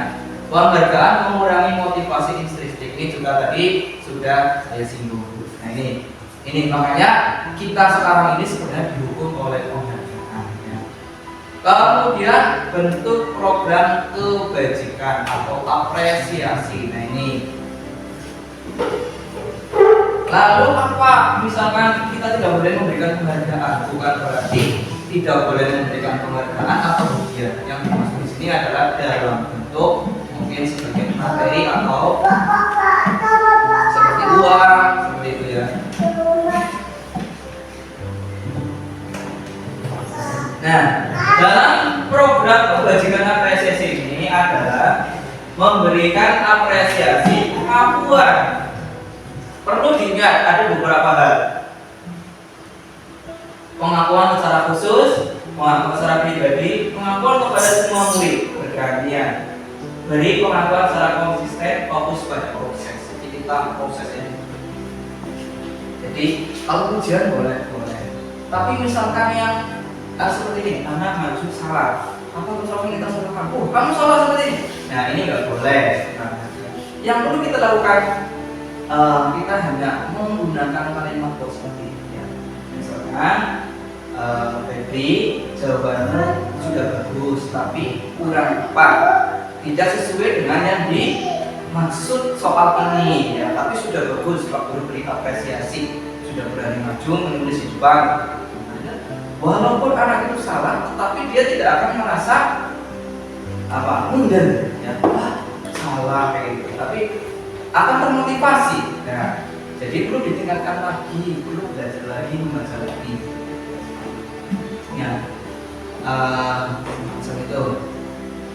Penghargaan mengurangi motivasi intrinsik, ini juga tadi sudah saya singgung. Nah ini makanya kita sekarang ini sebenarnya dihukum oleh penghargaan. Ya. Kemudian bentuk program kebajikan atau apresiasi. Nah ini. Lalu apa? Misalkan kita tidak boleh memberikan penghargaan, bukan berarti tidak boleh memberikan penghargaan atau hadiah. Yang dimaksud di sini adalah dalam bentuk mungkin sebagai materi atau seperti uang, seperti itu ya. Nah, dalam program kebajikan apresiasi ini adalah memberikan apresiasi kemampuan. Perlu diingat ada beberapa hal. Pengakuan secara khusus, pengakuan secara pribadi, pengakuan kepada semua murid bergantian. Beri pengakuan secara konsisten, fokus pada proses. Jadi kita proses ini. Jadi kalau ujian boleh. Tapi misalkan yang seperti ini, anak harus salah. Apa misalkan kita salahkan? Oh, kamu salah seperti ini. Nah ini nggak boleh. Yang perlu kita lakukan, kita hanya menggunakan kalimat positif. Ya. Misalkan, Febri, jawabanmu sudah bagus, tapi kurang tepat. Tidak sesuai dengan yang dimaksud soal ini, ya. Tapi sudah bagus, Pak Guru beri apresiasi. Sudah berani maju menulis di depan. Walaupun anak itu salah, tetapi dia tidak akan merasa minder, ya, salah kayak gitu. Tapi akan termotivasi. Nah, jadi perlu ditingkatkan lagi, perlu belajar lagi, membaca lagi. Ya, macam itu.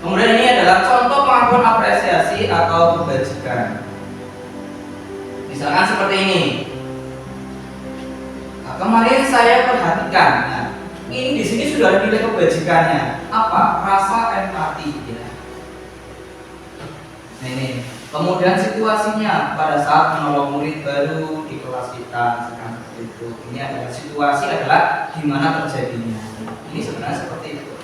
Kemudian ini adalah contoh pengakuan apresiasi atau kebajikan. Misalkan seperti ini. Nah, kemarin saya perhatikan. Nah, ini di sini sudah ada nilai kebajikannya. Apa? Rasa empati. Ya. Nah, ini. Kemudian situasinya pada saat menolong murid baru di kelas kita, misalkan seperti itu. Ini adalah situasi adalah di mana terjadinya. Ini sebenarnya seperti itu.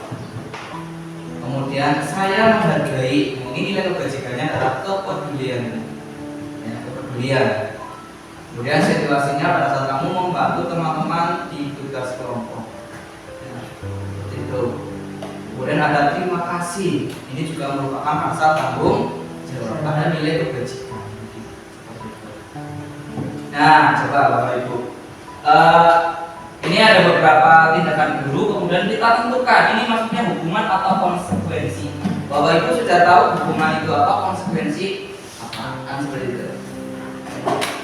Kemudian saya menghargai. Ini nilai kebajikannya adalah kepedulian. Ya, kepedulian. Kemudian situasinya pada saat kamu membantu teman-teman di tugas kelompok. Ya, seperti itu. Kemudian ada terima kasih. Ini juga merupakan rasa tanggung jawab, ada nilai kebajikan. Nah, coba Bapak Ibu. Ini ada beberapa tindakan guru, kemudian kita tentukan ini maksudnya hukuman atau konsekuensi. Bapak Ibu sudah tahu hukuman itu atau konsekuensi apa? Kan seperti itu.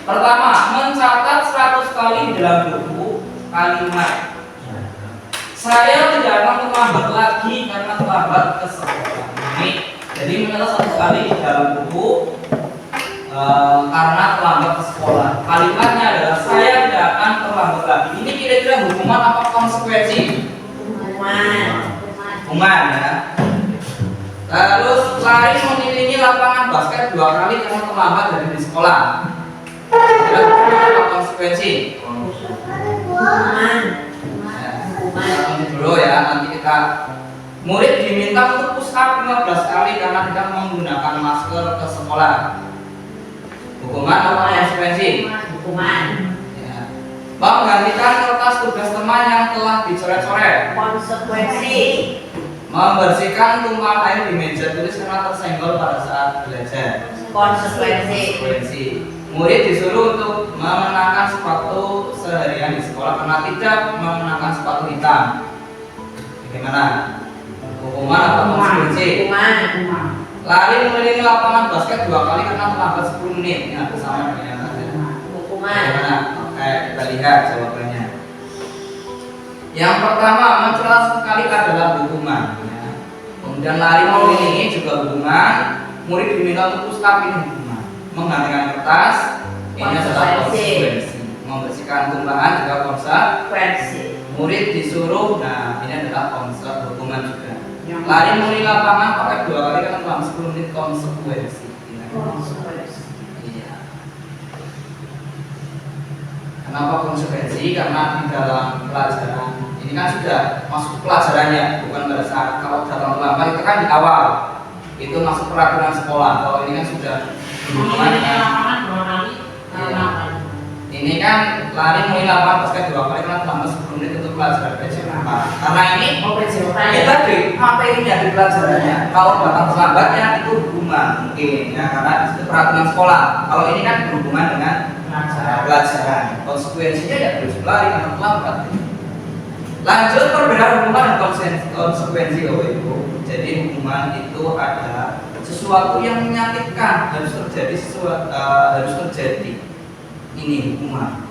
Pertama, mencatat 100 kali di dalam buku kalimat. Saya tidak akan terlambat lagi karena terlambat ke sekolah. Ini jadi mencatat 1 kali di dalam buku karena terlambat ke sekolah. Kalimatnya adalah saya tidak akan terlambat lagi. Ini kira-kira hukuman apa konsekuensi? Hukuman ya. Terus lari mengelilingi lapangan basket 2 kali karena terlambat dari di sekolah. Apa konsekuensi? Hukuman. Ini dulu ya, nanti kita murid diminta untuk push up 15 kali karena tidak menggunakan masker ke sekolah. Hukuman atau konsekuensi? Hukuman. Ya. Menggantikan kertas tugas teman yang telah dicoret-coret. Konsekuensi. Membersihkan tumpahan air di meja tulis karena tersenggol pada saat belajar. Konsekuensi. Murid disuruh untuk mengenakan sepatu seharian di sekolah karena tidak mengenakan sepatu hitam. Bagaimana? Hukuman atau konsekuensi? Hukuman. Lari mengelilingi lapangan basket 2 kali karena terlambat 10 menit. Ini ada sama dengan hukuman. Bagaimana? Oke, kita lihat jawabannya. Yang pertama, mencela sekali adalah hukuman. Ya. Kemudian lari mengelilingi juga hukuman. Murid diminta untuk push up, ini hukuman. Menggantikan kertas, ini adalah konsekuensi. Membersihkan tumpahan juga konsekuensi. Murid disuruh, nah ini adalah hukuman juga. Lari mengelilingi lapangan pakai 2 kali kan selama 10 menit konsekuensi. Iya. Kenapa konsekuensi? Karena di dalam pelajaran ini kan sudah masuk pelajarannya, bukan pada saat kalau datang terlambat itu kan di awal. Itu masuk peraturan sekolah. Kalau ini kan sudah berhubungan dengan ini kan lari mulai lapangan basket 2 kali kan selama 10 menit untuk pelajaran PJMK. Karena ini kita di materinya di pelajarannya. Kalau datang terlambatnya itu berhubungan mungkin ya karena itu peraturan sekolah. Kalau ini kan berhubungan dengan pelajaran. Konsekuensinya ya harus lari karena terlambat. Lanjut perbedaan hubungan dan konsekuensi Bapak Ibu. Jadi hubungan itu adalah sesuatu yang menyakitkan harus terjadi. Ini hukuman.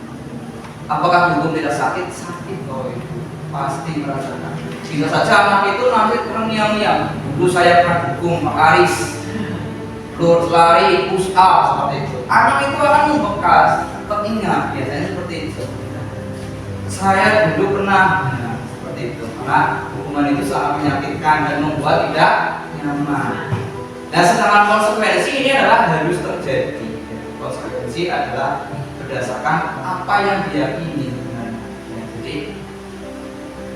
Apakah hukum tidak sakit? Sakit Bapak Ibu. Pasti merasakan. Bisa saja anak itu nanti terngiang-ngiang. Dulu saya pernah dihukum Pak Aris. Lurus lari, push up seperti itu. Anak itu akan membekas, teringat. Biasanya seperti itu. Saya dulu pernah seperti itu. Karena hukuman itu sangat menyakitkan dan membuat tidak nyaman. Nah, sedangkan konsekuensi ini adalah harus terjadi. Konsekuensi adalah berdasarkan apa yang diyakini sebenarnya. Ya, jadi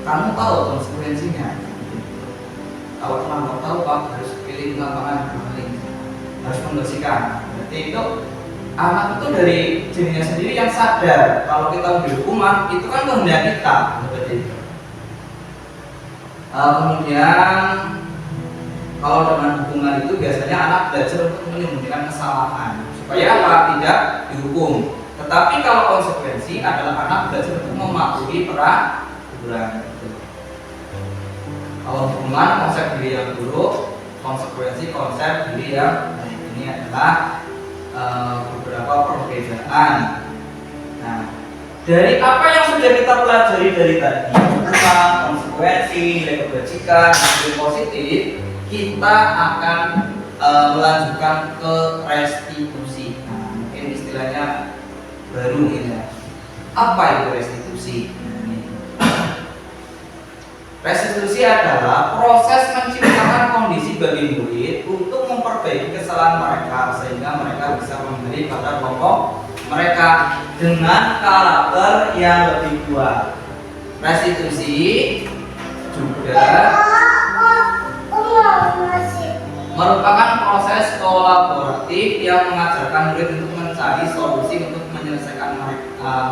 kamu tahu konsekuensinya. Kalau kamu tahu Pak harus pilih lapangan paling harus membersihkan. Berarti itu anak itu dari dirinya sendiri yang sadar kalau kita memberi hukuman itu kan kehendak kita seperti itu. Kemudian kalau dengan hukuman itu biasanya anak belajar untuk menyembunyikan kesalahan supaya apa tidak dihukum. Tetapi kalau konsekuensi adalah anak belajar untuk mematuhi peraturan. Kalau hukuman konsep diri yang buruk, konsekuensi konsep diri yang baik. Ini adalah beberapa perbedaan. Nah, dari apa yang sudah kita pelajari dari tadi, tentang konsekuensi, nilai kebajikan, nilai positif, kita akan melanjutkan ke restitusi. Nah, mungkin istilahnya baru ini ya. Apa itu restitusi? Restitusi adalah proses menciptakan kondisi bagi murid untuk memperbaiki kesalahan mereka sehingga mereka bisa kembali pada kelompok mereka dengan karakter yang lebih kuat. Restitusi juga merupakan proses kolaboratif yang mengajarkan murid untuk mencari solusi untuk menyelesaikan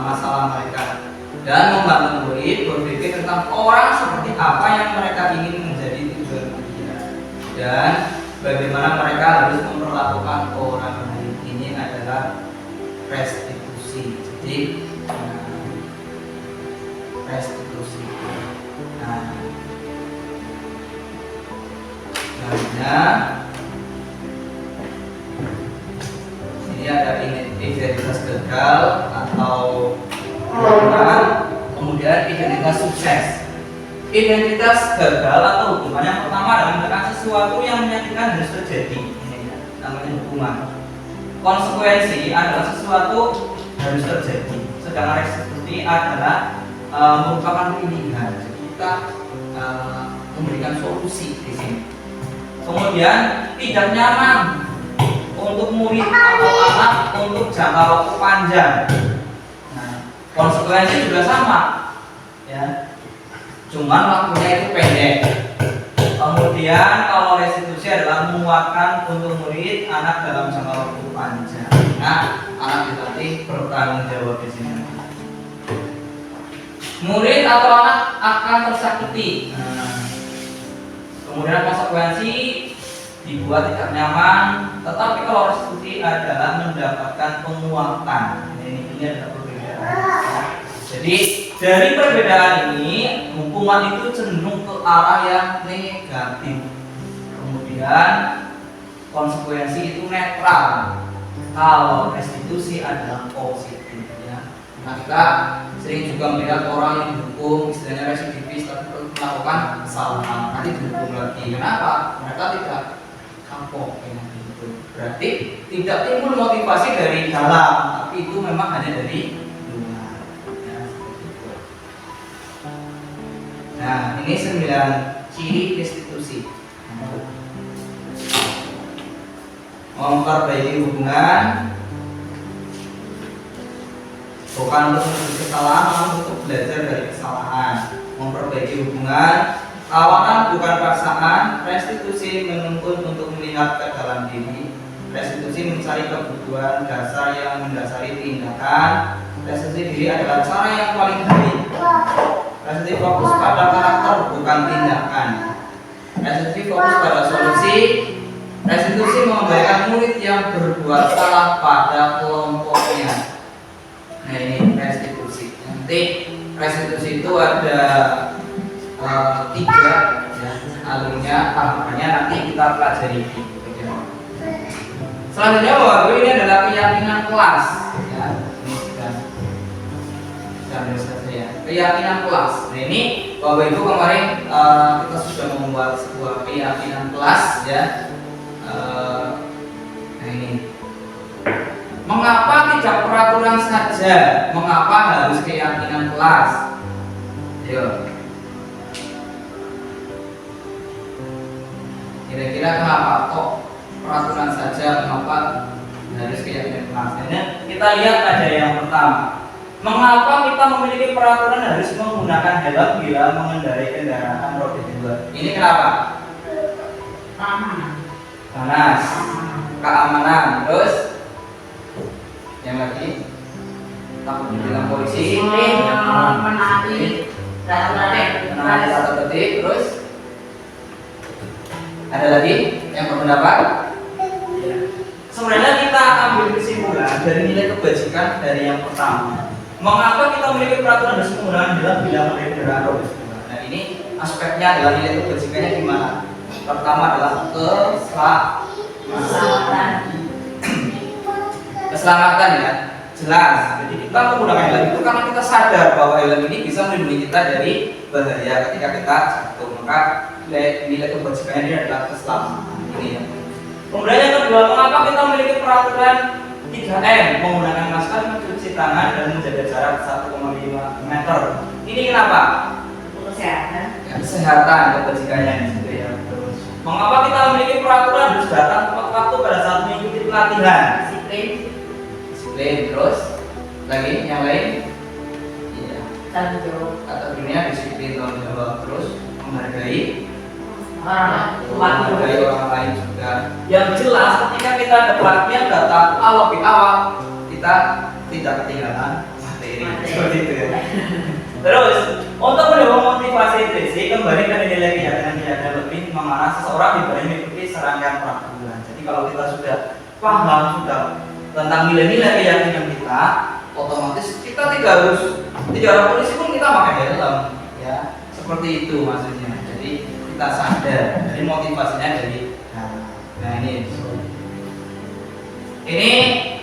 masalah mereka dan membantu murid berpikir tentang orang seperti apa yang mereka ingin menjadi tujuan dia dan bagaimana mereka harus memperlakukan orang lain. Ini adalah restitusi. Jadi restitusi. Ini ada identitas gagal atau kemudian identitas sukses. Identitas gagal atau hukuman yang pertama adalah menekan sesuatu yang menyakitkan harus terjadi. Ini namanya hukuman. Konsekuensi adalah sesuatu harus terjadi. Sedangkan restitusi adalah merupakan pilihan. Jadi kita memberikan solusi di sini. Kemudian tidak nyaman untuk murid atau anak untuk jangka waktu panjang. Konsekuensi juga sama, ya. Cuman waktunya itu pendek. Kemudian kalau restitusi adalah menguatkan untuk murid anak dalam jangka waktu panjang. Nah, anak dilatih bertanggung jawab di sini. Murid atau anak akan tersakiti. Kemudian konsekuensi dibuat tidak nyaman, tetapi kalau restitusi adalah mendapatkan penguatan. Ini adalah perbedaan. Jadi dari perbedaan ini hukuman itu cenderung ke arah yang negatif. Kemudian konsekuensi itu netral. Kalau restitusi adalah positif. Ya. Nah, kita sering juga melihat orang yang dihukum istilahnya residivis tapi melakukan kesalahan nanti dihukum lagi. Kenapa? Mereka tidak kapok dengan itu. Berarti tidak timbul motivasi dari dalam, tapi itu memang hanya dari luar. Ya, seperti itu. Nah, ini 9 ciri institusi. Memperbaiki hubungan bukan untuk menutup kesalahan, namun untuk belajar dari kesalahan. Memperbaiki hubungan, tawanan bukan paksaan. Restitusi menuntun untuk melihat ke dalam diri. Restitusi mencari kebutuhan dasar yang mendasari tindakan. Restitusi diri adalah cara yang paling baik. Restitusi fokus pada karakter bukan tindakan. Restitusi fokus pada solusi. Restitusi mengembalikan murid yang berbuat salah pada kelompoknya. Nah ini restitusi. Nanti restitusi itu ada 3 ya, alurnya, tahapannya nanti kita pelajari. Selanjutnya Bapak Ibu, ini adalah keyakinan kelas. Ya, ini sudah selesai ya. Keyakinan kelas. Nah ini Bapak Ibu kemarin kita sudah membuat sebuah keyakinan kelas ya. Nah ini. Mengapa tidak peraturan saja? Mengapa harus keyakinan kelas? Ayo. Kira-kira kenapa kok peraturan saja? Mengapa harus keyakinan kelas? Nah, kita lihat ada yang pertama. Mengapa kita memiliki peraturan harus menggunakan helm bila mengendarai kendaraan roda 2? Ini kenapa? Panas, keamanan, terus yang lagi takut dibilang polisi, menaati tata tertib, terus ada lagi yang berpendapat? Sebenarnya kita ambil kesimpulan dari nilai kebajikan dari yang pertama. Mengapa kita memiliki peraturan harus menggunakan helm bila mengendarai kendaraan roda 2? Nah ini aspeknya adalah nilai kebajikannya gimana? Pertama adalah keselamatan ya, jelas. Jadi kita menggunakan helm itu karena kita sadar bahwa helm ini bisa melindungi kita dari bahaya ketika kita jatuh. Maka nilai kebajikannya ini adalah keselamatan. Ini ya. Kemudian yang kedua, mengapa kita memiliki peraturan 3M, menggunakan masker, mencuci tangan, dan menjaga jarak 1,5 meter. Ini kenapa? Kesehatan. Ya, kesehatan kebajikannya gitu ya. Mengapa kita memiliki peraturan harus datang tepat waktu pada saat mengikuti pelatihan? Disiplin. Terus lagi yang lain? Iya. Tanggung jawab. Kategorinya disiplin, tanggung jawab. Terus menghargai orang lain juga. Yang jelas ketika kita ada pelatihan datang lebih awal, kita tidak ketinggalan materi. Seperti itu ya. Terus untuk mendorong motivasi intrinsik, kembali ke nilai keyakinan lebih mengarah seseorang dibanding mengikuti serangkaian peraturan. Jadi kalau kita sudah paham tentang nilai-nilai keyakinan kita, otomatis kita tidak harus polisi pun kita pakai helm, ya seperti itu maksudnya. Jadi kita sadar dari motivasinya dari nah ini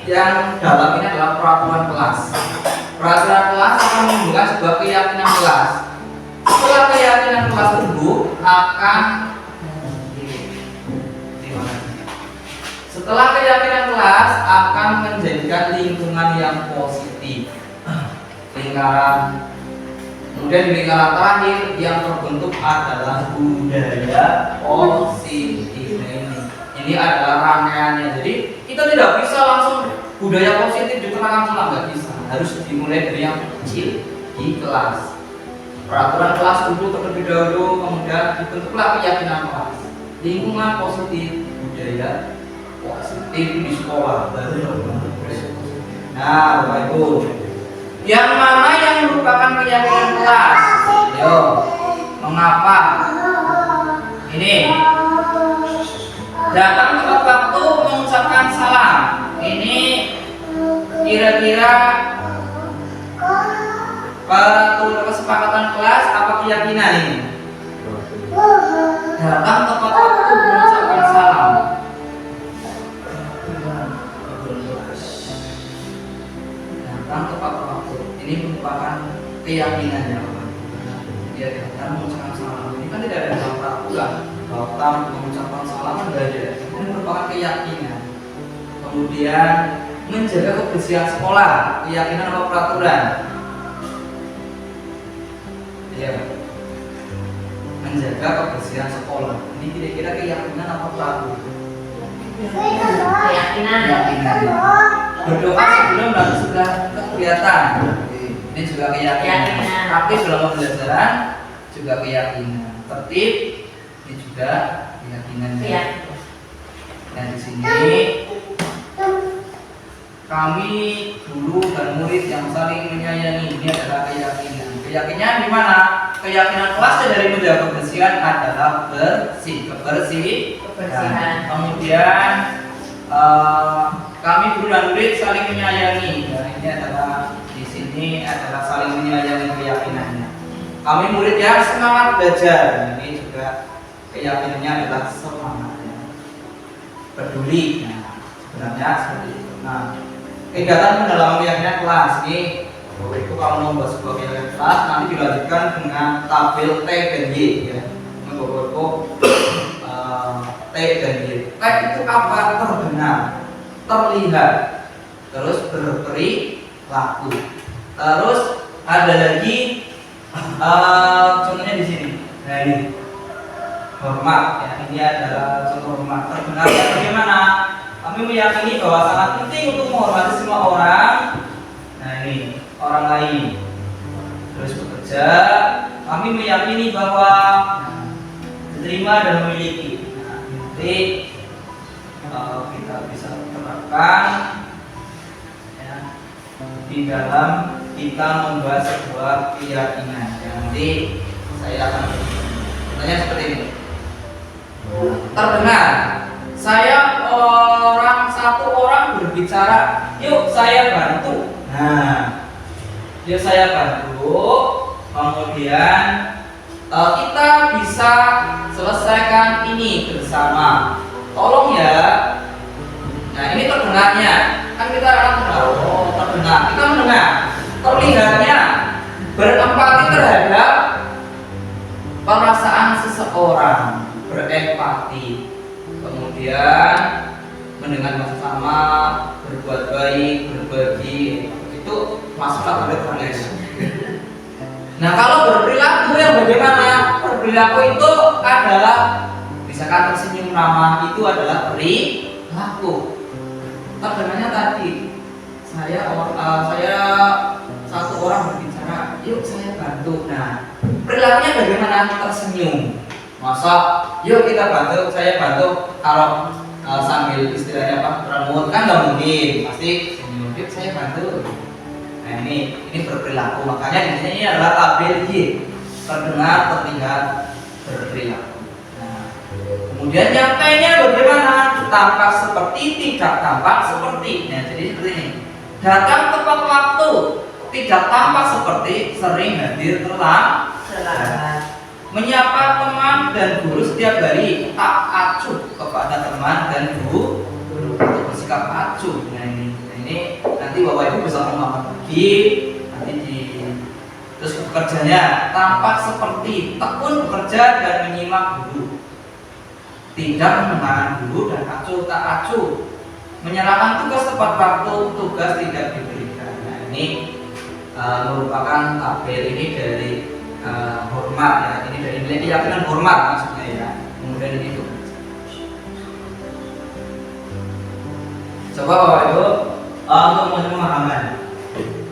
yang dalam ini adalah peraturan kelas. Peraturan kelas akan menunjukkan sebuah keyakinan kelas. Setelah keyakinan kelas tumbuh akan setelah keyakinan kelas akan menjadikan lingkungan yang positif. Lingkaran. Kemudian di lingkaran terakhir yang terbentuk adalah budaya positif. Ini adalah rangkaiannya. Jadi kita tidak bisa langsung budaya positif diterangkan selang, nggak bisa. Harus dimulai dari yang kecil di kelas. Peraturan kelas dulu terlebih dahulu, kemudian dibentuklah keyakinan kelas. Lingkungan positif, budaya positif di sekolah baru. Nah, Bapak Ibu, yang mana yang merupakan keyakinan kelas? Yo, mengapa? Ini datang tepat waktu mengucapkan salam. Ini kira-kira peraturan kesepakatan kelas apa keyakinan ini? Datang tepat waktu mengucapkan salam. Datang tepat waktu. Ini merupakan keyakinannya. Dia datang mengucapkan salam. Ini kan tidak ada dalam peraturan. Datang mengucapkan salam kan tidak ada. Ini merupakan keyakinan. Kemudian menjaga kebersihan sekolah, keyakinan atau peraturan. Ya. menjaga kebersihan sekolah. Ini kira-kira keyakinan apa perahu? Keyakinan. Berdoa sebelum lalu sudah kelihatan. Ini juga keyakinan. Keyakinan. Aktif dalam pembelajaran juga keyakinan. Tertib ini juga keyakinan. Nah di sini kami guru dan murid yang saling menyayangi, ini adalah keyakinan. Keyakinan di mana? Keyakinan kelasnya dari menjaga kebersihan adalah kebersihan. Kemudian kami guru dan murid saling menyayangi. Nah, ini adalah di sini adalah saling menyayangi keyakinannya. Kami murid yang semangat belajar. Nah, ini juga keyakinannya adalah semangat. Peduli. Nah, sebenarnya seperti itu. Nah, kegiatan pendalaman keyakinan kelas ini, Bapak Ibu kalau mau membuat sebuah keyakinan kelas nanti dilanjutkan dengan tabel T dan Y ya. Bapak Ibu T dan Y. T itu apa? Terdengar, terlihat, terus berperilaku. Terus ada lagi contohnya di sini. Nah ini hormat ya. Ini adalah contoh hormat. Terdengar bagaimana? Kami meyakini bahwa sangat penting untuk menghormati semua orang. Nah ini orang lain. Terus bekerja, kami meyakini bahwa diterima dan memiliki. Nah, nanti kita bisa terapkan ya, di dalam kita membahas sebuah keyakinan. Ya, nanti saya akan bertanya seperti ini. Terdengar. Satu orang berbicara, yuk saya bantu. Nah, yuk saya bantu. Kemudian kita bisa selesaikan ini bersama. Tolong ya. Nah ini terdengarnya. Kan kita akan terdengar. Kita mendengar. Terlihatnya berempati terhadap perasaan seseorang, berempati. Kemudian mendengar maksud sama, berbuat baik, berbagi, itu masuklah pada progres. Nah kalau berperilaku yang bagaimana? Berperilaku itu adalah misalkan tersenyum ramah, itu adalah perilaku. Terdengarnya tadi saya satu orang berbicara, yuk saya bantu. Nah perilakunya bagaimana? Tersenyum. Masa yuk kita bantu, saya bantu kalau sambil istilahnya apa promote kan nggak mungkin, pasti senyum, yuk saya bantu. Nah ini berperilaku, makanya di sini ini adalah tabel Y, terdengar, terlihat, berperilaku. Nah, kemudian yang T-nya bagaimana? Tampak seperti, tidak tampak seperti. Nah jadi seperti ini, datang tepat waktu, tidak tampak seperti, sering hadir terlambat. Menyapa teman dan guru setiap hari, tak acuh kepada teman dan guru untuk bersikap acuh. Nah ini nanti Bapak Ibu bisa mengamalkan lagi nanti terus bekerjanya tampak seperti tekun bekerja dan menyimak guru, tidak mendengarkan guru dan acuh tak acuh, menyerahkan tugas tepat waktu, tugas tidak diberikan. Nah ini merupakan tabel ini dari hormat ya, ini dari nilai keyakinan hormat maksudnya ya. Kemudian ini tuh coba Bapak Ibu untuk pemahaman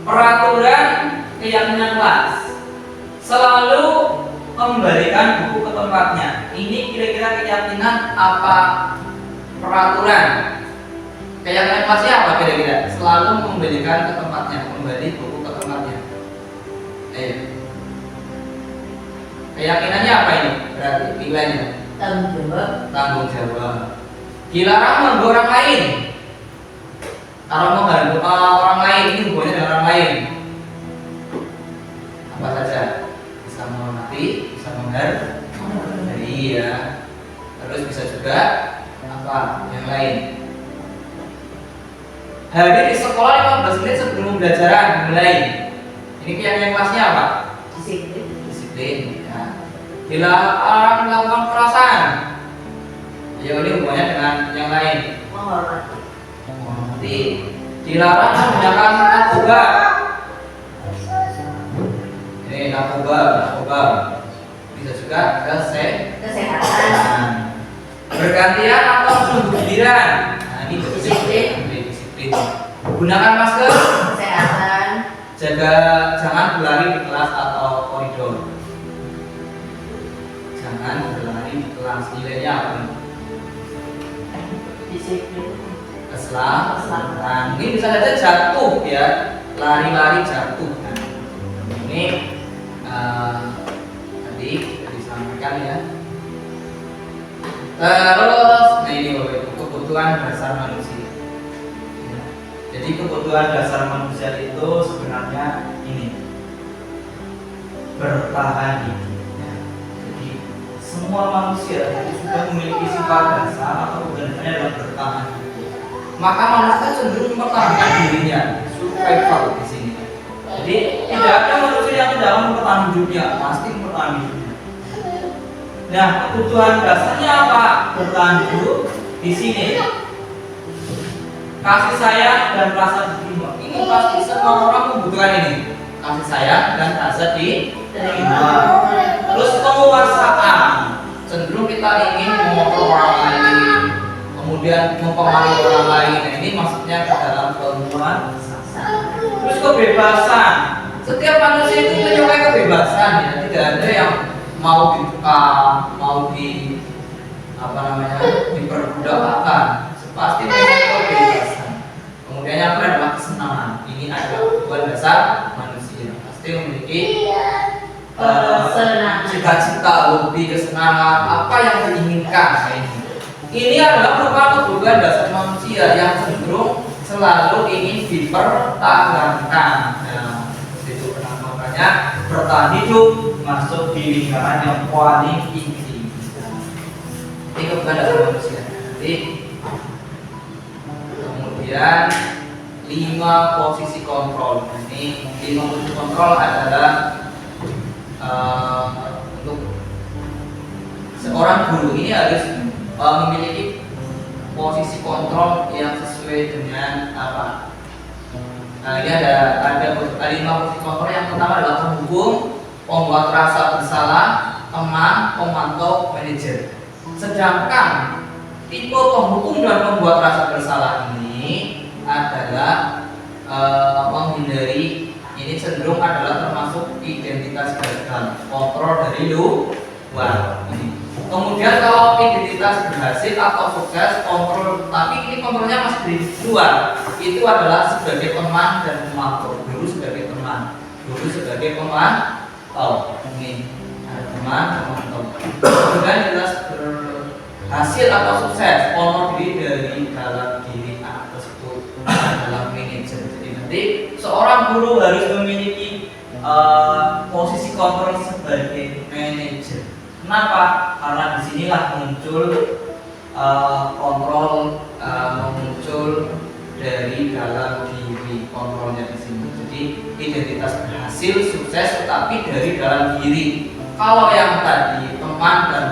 peraturan keyakinan kelas selalu kembalikan buku ke tempatnya. Ini kira-kira keyakinan apa peraturan? Keyakinan kelasnya apa kira-kira? Selalu kembalikan ke tempatnya, kembali buku ke tempatnya. Keyakinannya apa ini? Berarti nilainya tanggung jawab. Dilarang mengganggu orang lain. Kalau mengganggu orang lain, ini hubungannya dengan orang lain. Apa saja? Bisa menghormati, bisa menghargai ya. Terus bisa juga apa? Yang lain. Hadir di sekolah 15 menit sebelum pembelajaran dimulai. Ini keyakinan kelasnya apa? Disiplin. Dilarang melakukan kekerasan. Ya ini hubungannya dengan yang lain. Menghormati. Dilarang menggunakan narkoba. Ini narkoba. bisa juga kesehatan, bergantian atau giliran. Nah, ini disiplin. Gunakan masker, kesehatan, jangan berlari di kelas atau koridor. Jangan berlari di kelas. Nilainya apa nih? disiplin, Keselamatan. Ini bisa saja jatuh ya, lari-lari jatuh. Nah, ini tadi disampaikan ya. Terus, nah ini Bapak Ibu, kebutuhan dasar manusia. Ya. Jadi kebutuhan dasar manusia itu sebenarnya ini bertahan hidup. Ya. Jadi semua manusia itu sudah memiliki sifat dasar atau kebutuhannya adalah bertahan hidup. Maka manusia cenderung mempertahankan dirinya, survival di sini. Jadi tidak ada manusia yang tidak mempertahankan hidupnya, pasti mempertahankan hidupnya. Nah, kebutuhan dasarnya apa? Bertahan hidup di sini. Kasih sayang dan rasa diterima. Ini pasti semua orang membutuhkan ini. Kasih sayang dan rasa diterima. Terus penguasaan. Cenderung kita ingin mengontrol orang lain, kemudian mempengaruhi orang lain. Nah, ini maksudnya ke dalam penguasaan. Terus kebebasan. Setiap manusia itu menyukai kebebasan ya. Tidak ada yang mau dikekang, mau diperbudak, pasti memiliki kebebasan. Kemudian yang kedua adalah kesenangan. Ini adalah kebutuhan dasar manusia. Pasti memiliki cita-cita, hobi, kesenangan, apa yang diinginkan. Ini adalah merupakan kebutuhan dasar manusia yang cenderung selalu ingin dipertahankan. Nah, itu makanya bertahan hidup masuk di lingkaran yang paling tinggi. Ini kebutuhan dasar manusia. Jadi, kemudian 5 posisi kontrol. Ini 5 posisi kontrol adalah untuk seorang guru ini harus memiliki posisi kontrol yang sesuai dengan apa? Nah, ini ada 5 posisi kontrol. Yang pertama adalah penghukum, pembuat rasa bersalah, teman, pemantau, manajer. Sedangkan tipe penghukum dan pembuat rasa bersalah ini adalah menghindari. Ini cenderung adalah termasuk identitas gagal, kontrol dari luar. Kemudian kalau identitas berhasil atau sukses, kontrol, tapi ini kontrolnya masih di luar. Itu adalah sebagai teman dan pemantau. Guru sebagai teman, guru sebagai pemantau. Ini ada teman, pemantau. Kemudian jelas berhasil atau sukses, kontrol diri dari dalam diri anak tersebut adalah manajer. Jadi nanti seorang guru harus memiliki posisi kontrol sebagai manajer. Kenapa? Karena disinilah muncul kontrol, muncul dari dalam diri kontrolnya di sini. Jadi identitas berhasil, sukses, tetapi dari dalam diri. Kalau yang tadi teman dan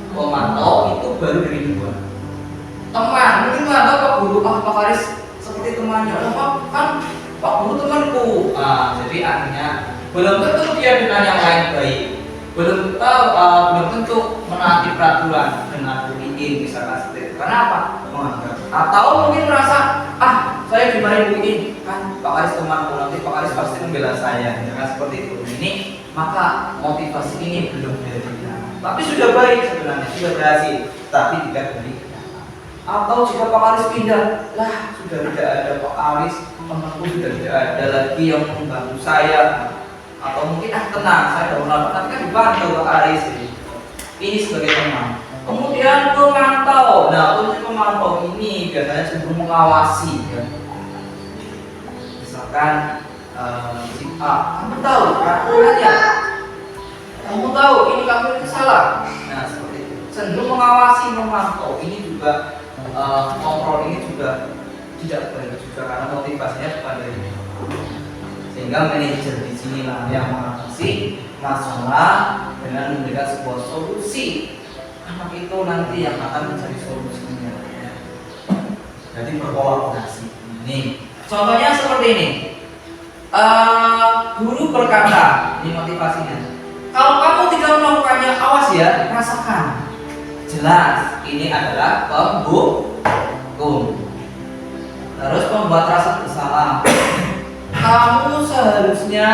pemantau itu baru dari luar. Teman, mungkin menganggap Pak Guru, Pak Faris seperti temannya. Kan Pak Guru temanku. Jadi akhirnya belum tentu dia dengan yang lain baik. Belum tentu menaati peraturan dengan UIN misalkan seperti itu. Karena apa? Menganggap. Atau mungkin merasa saya dimarahin UIN, kan Pak Aris temanku, nanti Pak Aris pasti membela saya, ya kan seperti itu. Ini maka motivasi ini belum dari dalam. Tapi sudah baik sebenarnya, sudah berhasil, tapi tidak dari dalam. Atau jika Pak Aris pindah, sudah tidak ada Pak Aris, temanku sudah tidak ada lagi yang membantu saya. Atau mungkin tenang, saya udah pernah, tapi kan dibantu Pak Aris ini sebagai teman. Kemudian pemantau. Nah, untuk pemantau ini biasanya cenderung mengawasi ya. Misalkan si A, kamu tahu peraturannya, kamu tahu ini kamu itu salah. Nah, seperti itu. Cenderung mengawasi, memantau. Ini juga kontrol ini juga tidak baik juga karena motivasinya bukan dari itu. Sehingga manajer di sinilah yang mengatasi masalah dengan memberikan sebuah solusi. Anak itu nanti yang akan mencari solusinya. Jadi berkolaborasi. Ini contohnya seperti ini. Guru berkata, ini motivasinya. Kalau kamu tidak melakukannya Awas ya, rasakan. Jelas, ini adalah penghukum. Terus pembuat rasa bersalah. Kamu seharusnya,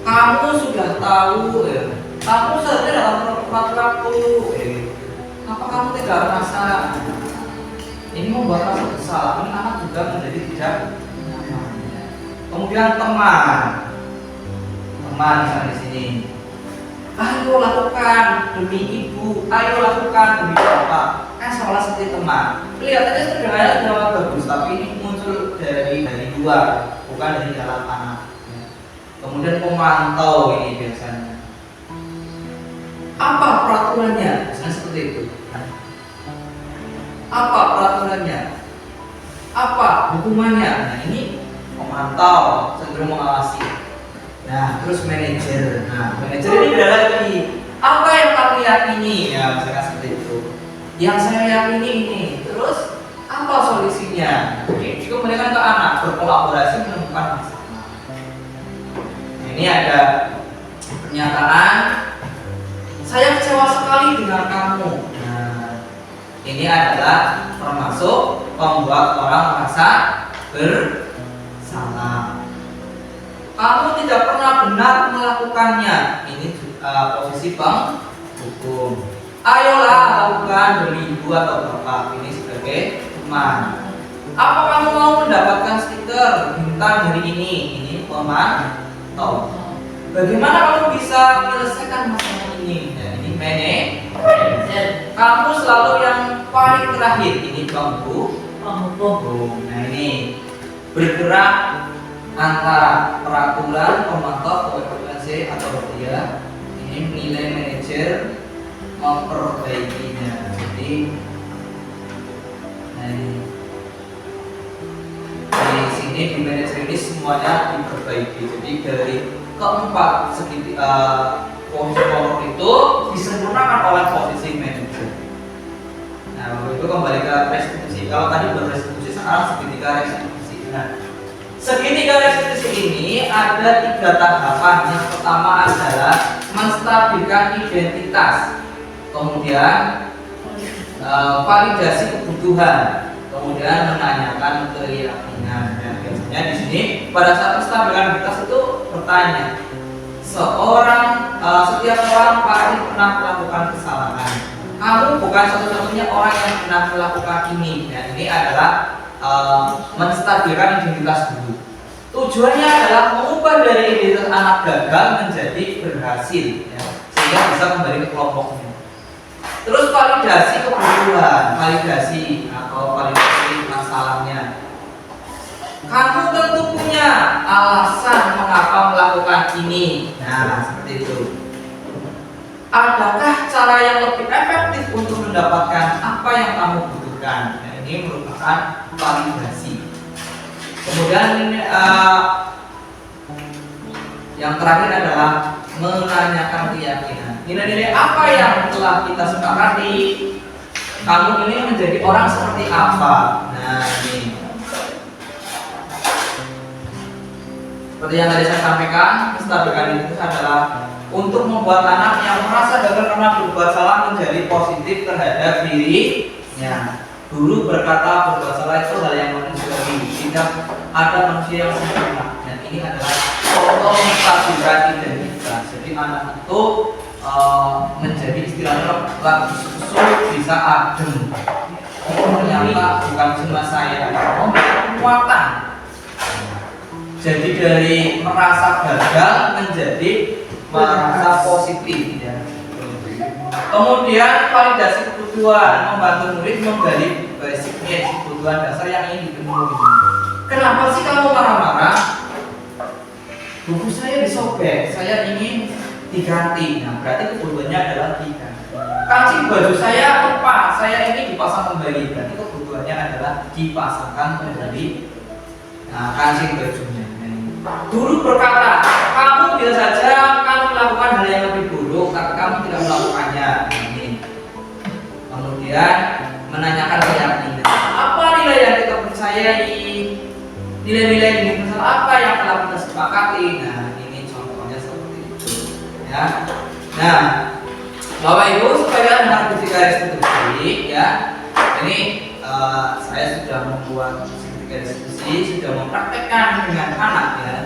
kamu sudah tahu, kamu seharusnya dalam peraturanku. Apa kamu tidak merasa? Ini membuat rasa bersalah. Ini anak juga menjadi tidak nyaman. Kemudian teman misalnya di sini. Ayo lakukan demi ibu, ayo lakukan demi bapak. Kan seolah seperti teman. Kelihatannya sederhana bagus, tapi ini muncul dari luar, bukan dari dalam anak. Kemudian pemantau ini biasanya. Apa peraturannya? Misalnya seperti itu. Apa peraturannya? Apa hukumannya? Nah ini pemantau, cenderung mengawasi. Nah, terus manajer. Nah, manajer ini beda lagi. Apa yang kamu yakini? Ya, misalkan seperti itu. Yang saya yakini ini. Terus apa solusinya? Oke, dikembalikan ke anak, berkolaborasi menemukan masalah. Nah, ini ada pernyataan. Saya kecewa sekali dengan kamu. Nah, ini adalah termasuk membuat orang merasa bersalah. Kamu tidak pernah benar melakukannya. Ini posisi penghukum. Ayolah lakukan demi ibu atau bapak. Ini sebagai teman. Apa kamu mau mendapatkan stiker bintang hari ini? Ini pemantau. Bagaimana kamu bisa menyelesaikan masalah ini? Nah, ini manajer. Kamu selalu yang paling terakhir. Ini penghukum. Nah ini bergerak antara peraturan pemantau kompetensi atau dia ini nilai manajer memperbaikinya. Jadi nah di sini di manajer ini semuanya diperbaiki. Jadi dari keempat posisi pokok itu disempurnakan oleh posisi manajer. Nah itu kembali ke restitusi. Kalau tadi berrestitusi, sekarang segitiga restitusi. Nah segitiga restitusi ini ada 3 tahapan. Yang pertama adalah menstabilkan identitas, kemudian validasi kebutuhan, kemudian menanyakan keyakinan. Nah, biasanya di sini pada saat menstabilkan identitas itu bertanya, setiap orang pasti pernah melakukan kesalahan. Kamu bukan satu-satunya orang yang pernah melakukan ini. Nah, ini adalah menstabilkan identitas dulu. Tujuannya adalah mengubah dari identitas anak gagal menjadi berhasil, ya, sehingga bisa kembali ke kelompoknya. Terus validasi kebutuhan, validasi masalahnya. Kamu tentu punya alasan mengapa melakukan ini. Nah, seperti itu. Adakah cara yang lebih efektif untuk mendapatkan apa yang kamu butuhkan? Nah, ini merupakan validasi. Kemudian yang terakhir adalah menanyakan keyakinan. Nilai-nilai apa yang telah kita sepakati? Kamu ini menjadi orang seperti apa? Nah, ini. Seperti yang tadi saya sampaikan, menstabilkan itu adalah untuk membuat anak yang merasa gagal karena berbuat salah menjadi positif terhadap dirinya. Dulu berkata berbuat salah itu hal yang manusiawi, tidak ada manusia yang sempurna. Dan ini adalah contoh menstabilkan identitas. Jadi anak itu menjadi istilahnya lagi susu bisa adem. Ternyata bukan cuma saya, kekuatan. Jadi dari merasa gagal menjadi merasa positif, ya. Kemudian validasi kebutuhan, membantu murid menggali basic needs, kebutuhan dasar yang ingin dipenuhi. Kenapa sih kamu marah-marah? Buku saya disobek, saya ingin diganti. Nah, berarti kebutuhannya adalah diganti. Kancing baju saya lepas, saya ingin dipasang kembali. Berarti kebutuhannya adalah dipasangkan kembali. Nah, kancing bajunya. Dulu berkata, kamu biasa saja kamu melakukan hal yang lebih buruk, tapi kamu tidak melakukannya. Ini. Kemudian menanyakan keyakinan. Apa nilai yang kita percayai? Nilai-nilai ini apa yang telah kita sepakati? Nah, ini contohnya seperti itu. Ya. Nah, Bapak Ibu, supaya dengan segitiga restitusi ya, ini saya sudah membuat segitiga restitusi, sudah mempraktekkan dengan anak ya.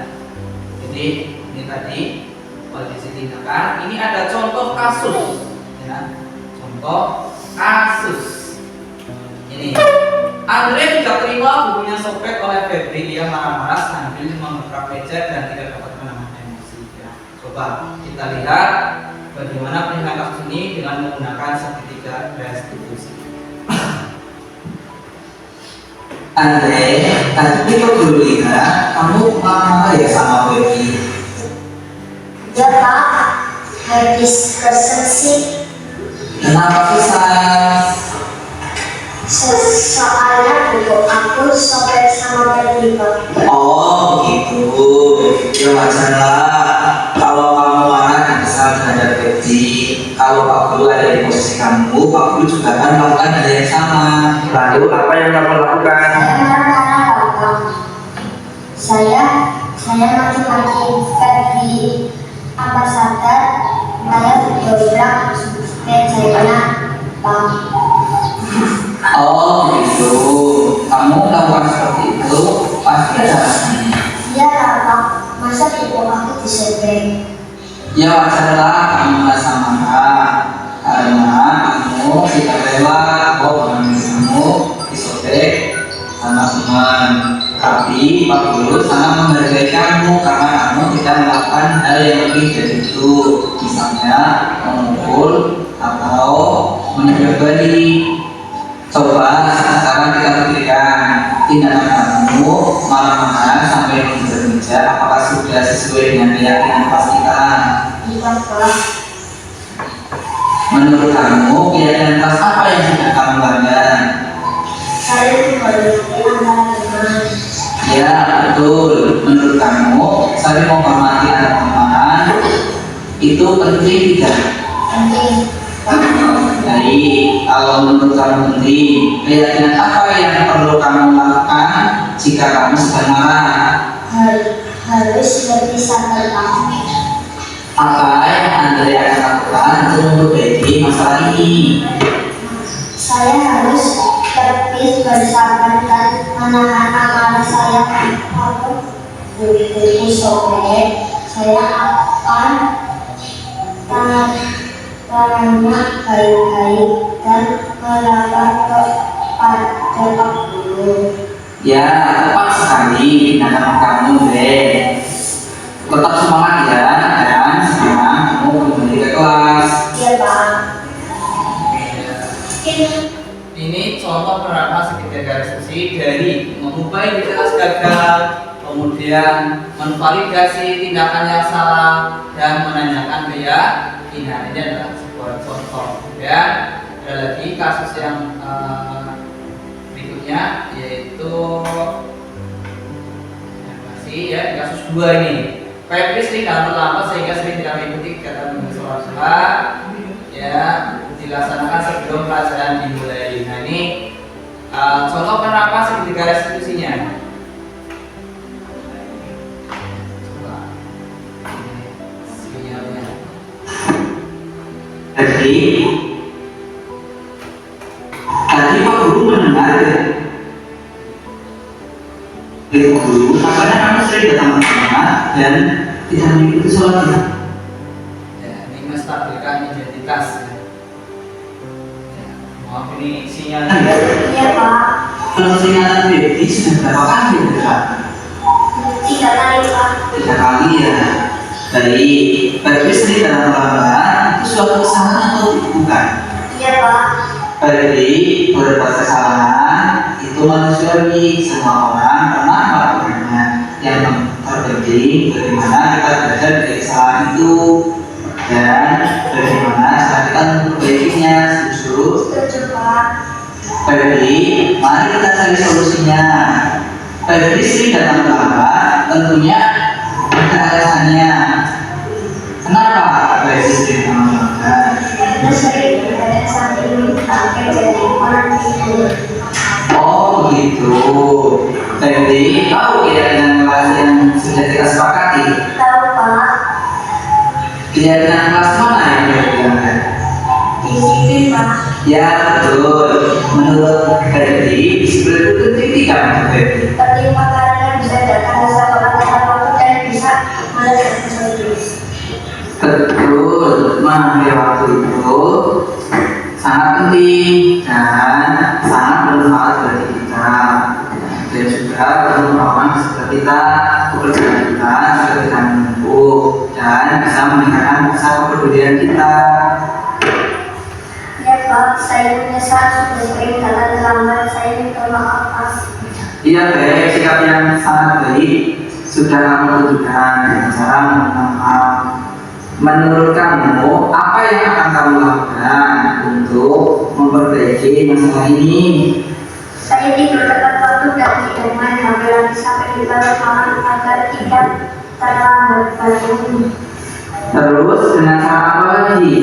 Jadi ini tadi kondisi tindakan. Ini ada contoh kasus ya, contoh kasus. Ini Andre tidak terima bukunya sobek oleh Febri. Dia marah-marah sambil mengeprak meja dan tidak dapat menahan emosi ya. Coba kita lihat bagaimana penyelesaian kasus ini dengan menggunakan segitiga restitusi. Andre, tadi kok dulu lihat kamu marah ya sama Baby? Ya Pak, habis kesel sih. Kenapa sih sayang? Soalnya buku aku sobek sama Baby Pak. Oh gitu, ya wajar lah. Kalau kamu marah dan kesal terhadap Baby, kalau Pak Guru ada di posisi kamu, Pak Guru juga akan melakukan hal yang sama. Lalu apa yang kamu lakukan? Saya marah-marah Pak. Saya maki-maki Febri ambasador. Saya dobrak mejanya Pak. Oh gitu, kamu melakukan seperti itu pasti ada alasannya. Iya Pak, masa buku aku disobek? Ya wajarlah kamu merasa marah karena kamu tidak rela bahwa kamu disobek sama teman. Tapi Pak Guru sangat menghargai kamu karena kamu tidak melakukan hal yang lebih dari itu, misalnya memukul atau menyebeli. Coba sekarang kita pikirkan tindakan kamu marah-marah sampai mengejar-ngejar, apakah sudah sesuai dengan keyakinan pastikan? Iya Pak. Menurut kamu keyakinan kelas apa yang sudah kamu langgar? Saya menghormati antara teman. Ya betul. Menurut kamu saling menghormati antar teman itu penting tidak? Penting. Jadi kalau menurut kamu penting, keyakinan apa yang perlu kamu lakukan jika kamu sedang marah? Harus lebih sabar Pak. Apa yang Andre akan lakukan untuk memperbaiki masalah ini? Saya harus lebih bersabar dan menahan amarah saya. Kalau buku sobek, saya akan tanya baik-baik dan melapor kepada Pak Guru. Ya, tepat sekali tindakan kamu, deh. Tetap semangat ya, dan sekarang kamu kembali ke kelas. Iya Pak. Ini contoh penerapan segitiga restitusi dari mengubah identitas gagal, kemudian menvalidasi tindakan yang salah dan menanyakan keyakinan. Ini adalah sebuah contoh. Ya, ada lagi kasus yang berikutnya yaitu ya kasus 2 ini. Febri sering datang terlambat sehingga sering tidak mengikuti kegiatan sholat ya dilaksanakan sebelum pelajaran dimulai. Nah ini contoh penerapan segitiga restitusinya. Coba ini sinyalnya. Jadi tadi Pak Guru mendengar dari guru, makanya kamu sering datang bersama dan tidak mengikuti sholatnya. Ya, ini menstabilkan identitas. Ya, maaf ini sinyalnya. Iya Pak. Kalau peringatan baby sudah berapa kali ya? 3 kali Pak. 3 kali ya. Dari baby sering datang terlambat itu suatu kesalahan atau bukan? Iya Pak. Baby berbuat kesalahan itu manusiawi, semua orang pernah melakukannya. Yang terpenting bagaimana kita belajar dari kesalahan itu dan bagaimana cara kita memperbaikinya. Setuju? Setuju Pak. Baby, mari kita cari solusinya. Baby sering datang terlambat, tentunya ada alasannya. Kenapa Baby sering datang terlambat? Karena sering berada sambil pakai jadi orang tidur. Oh begitu. Jadi tahu keyakinan kelas yang sudah kita sepakati. Tahu Pak. Keyakinan kelas mana yang sudah dijalankan? disiplin, Pak. Ya betul. Menurut Ferdi, disiplin itu titik kan Ferdi? Terima karena bisa datang rasa tepat waktu dan bisa melakukan sesuatu. Betul, mengambil waktu itu sangat penting dan sangat bermanfaat bagi kita dan juga merupakan seperti kita pekerjaan kita sudah kita menempuh dan bisa meningkatkan rasa kepedulian kita. Ya Pak, saya menyesal sudah sering datang terlambat. Saya minta maaf Pak. Iya baik, sikap yang sangat baik sudah kamu tunjukkan dengan cara meminta maaf. Menurut kamu, apa yang akan kamu lakukan untuk memperbaiki masalah ini? Saya tidur tepat waktu dan tidak main HP lagi sampai di bawah malam agar tidak terlambat bangun. Terus dengan cara apa lagi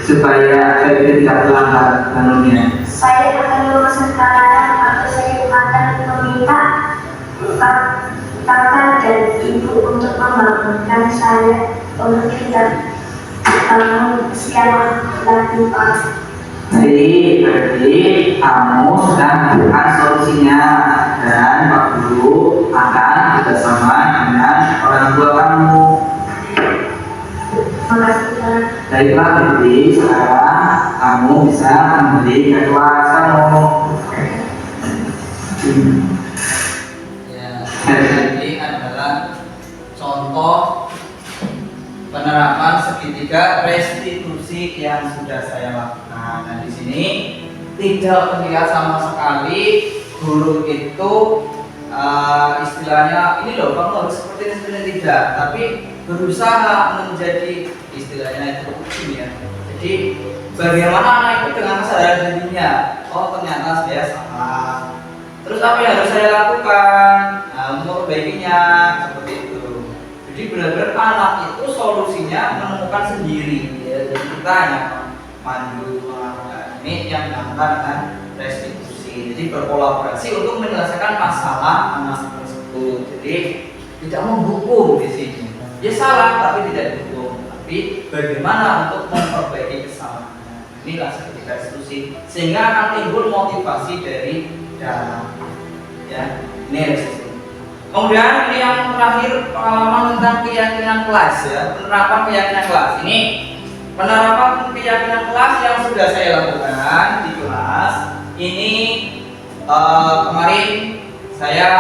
supaya Febri tidak terlambat bangunnya? Saya akan memesan makanan atau saya akan meminta kakak dan ibu untuk membangunkan saya untuk tidak bangun siang lagi Pak. Jadi berarti kamu sudah menemukan solusinya dan Pak Guru akan bersama dengan orang tua kamu. Makasih Pak. Baiklah Febri, sekarang kamu bisa kembali ke kelas kamu. Ya, ini adalah contoh penerapan segitiga restitusi yang sudah saya lakukan. Nah, di sini tidak terlihat sama sekali guru itu istilahnya ini loh kamu harus seperti ini seperti ini, tidak, tapi berusaha menjadi istilahnya itu ya. Jadi bagaimana anak itu dengan kesadaran dirinya, oh ternyata saya salah. Terus apa yang harus saya lakukan? Nah, untuk memperbaikinya seperti itu. Jadi benar-benar anak itu solusinya menemukan sendiri ya. Jadi kita hanya mandu melakukan ini yang dinamakan dengan restitusi. Jadi berkolaborasi untuk menyelesaikan masalah anak tersebut. Jadi tidak menghukum di sini. Ya salah tapi tidak dihukum. Tapi bagaimana untuk memperbaiki kesalahannya? Inilah seperti restitusi sehingga akan timbul motivasi dari dalam. Ya, ini restitusi. Kemudian ini yang terakhir pengalaman tentang keyakinan kelas ya, penerapan keyakinan kelas. Ini penerapan keyakinan kelas yang sudah saya lakukan di kelas. Ini kemarin saya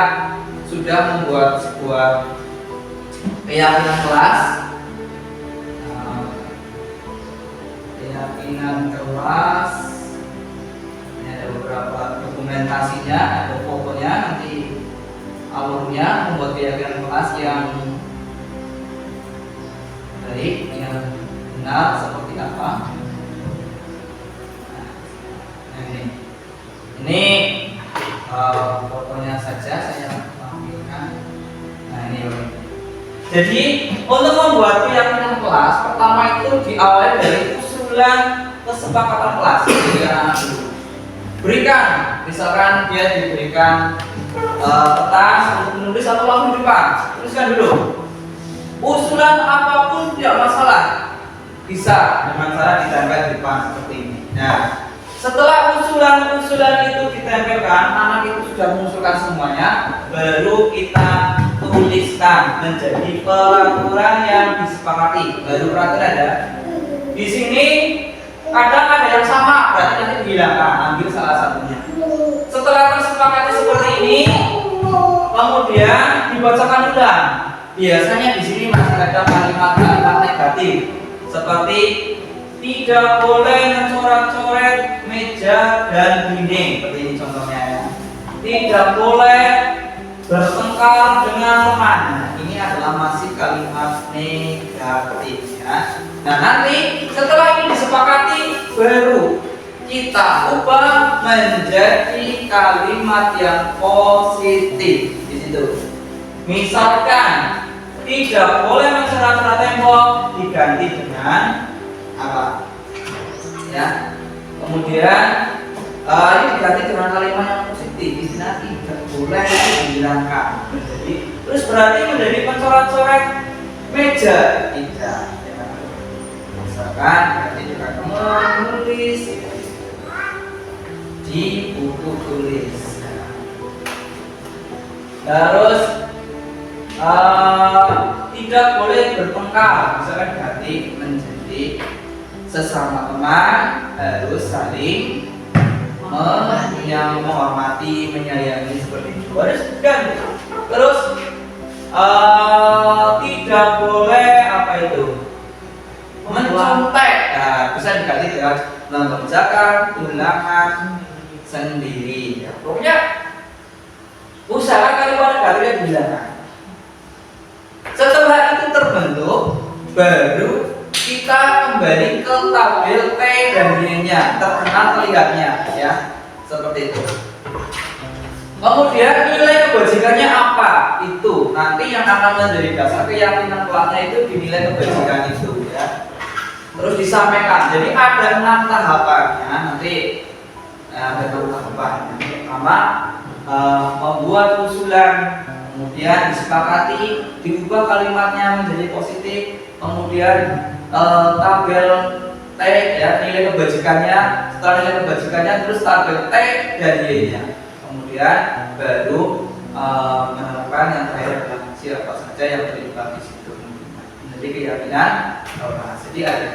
sudah membuat sebuah keyakinan kelas. Keyakinan kelas. Ini ada beberapa dokumentasinya, ada fotonya nanti. Alurnya membuat keyakinan kelas yang baik, yang benar seperti apa. Nah, ini fotonya saja saya tampilkan. Nah ini. Jadi untuk membuat keyakinan kelas pertama itu diawali dari usulan kesepakatan kelas. Jadi anak dulu berikan, misalkan dia diberikan kertas untuk menulis atau langsung di depan, tuliskan dulu. Usulan apapun tidak masalah, bisa dengan cara ditempel di depan seperti ini. Nah, setelah usulan-usulan itu ditempelkan, anak itu sudah mengusulkan semuanya, baru kita tuliskan menjadi peraturan yang disepakati. Baru peraturan ada. Di sini kadang ada yang sama, berarti nanti dihilangkan, ambil salah satunya. Setelah tersepakati seperti ini, kemudian dibacakan ulang. Biasanya di sini masih ada kalimat-kalimat negatif, seperti tidak boleh mencoret-coret meja dan dinding, seperti ini contohnya ya. Tidak boleh bertengkar dengan teman. Ini adalah masih kalimat negatif ya. Nah nanti setelah ini disepakati baru kita ubah menjadi kalimat yang positif di situ. Misalkan tidak boleh mencoret-coret tembok, diganti dengan apa? Ya. Kemudian ini diganti dengan kalimat yang positif. Di sini tidak boleh dihilangkan. Menjadi terus berarti menjadi mencoret-coret meja tidak. Ya. Misalkan diganti dengan akan menulis di buku tulis. Terus tidak boleh bertengkar, misalkan ganti menjadi sesama teman harus saling menghormati, menyayangi seperti itu. Harus ganti. Terus tidak boleh apa itu mencontek. Nah, bisa diganti dengan mengerjakan ulangan sendiri. Ya, pokoknya usaha kali warga yang dibilang. Setelah itu terbentuk, baru kita kembali ke tabel T dan Y-nya, terkenal terlihatnya, ya, seperti itu. Kemudian nilai kebajikannya apa? Itu nanti yang akan menjadi dasar keyakinan kelasnya itu di nilai kebajikan itu, ya. Terus disampaikan. Jadi ada 6 tahapannya nanti. Ada 6 tahapan. Pertama, membuat usulan, kemudian disepakati, diubah kalimatnya menjadi positif, kemudian tabel T, ya, nilai kebajikannya, setelah nilai kebajikannya terus tabel T dan Y-nya, kemudian baru menemukan yang terakhir adalah siapa saja yang terlibat di situ. Jadi keyakinan kelas. Jadi ada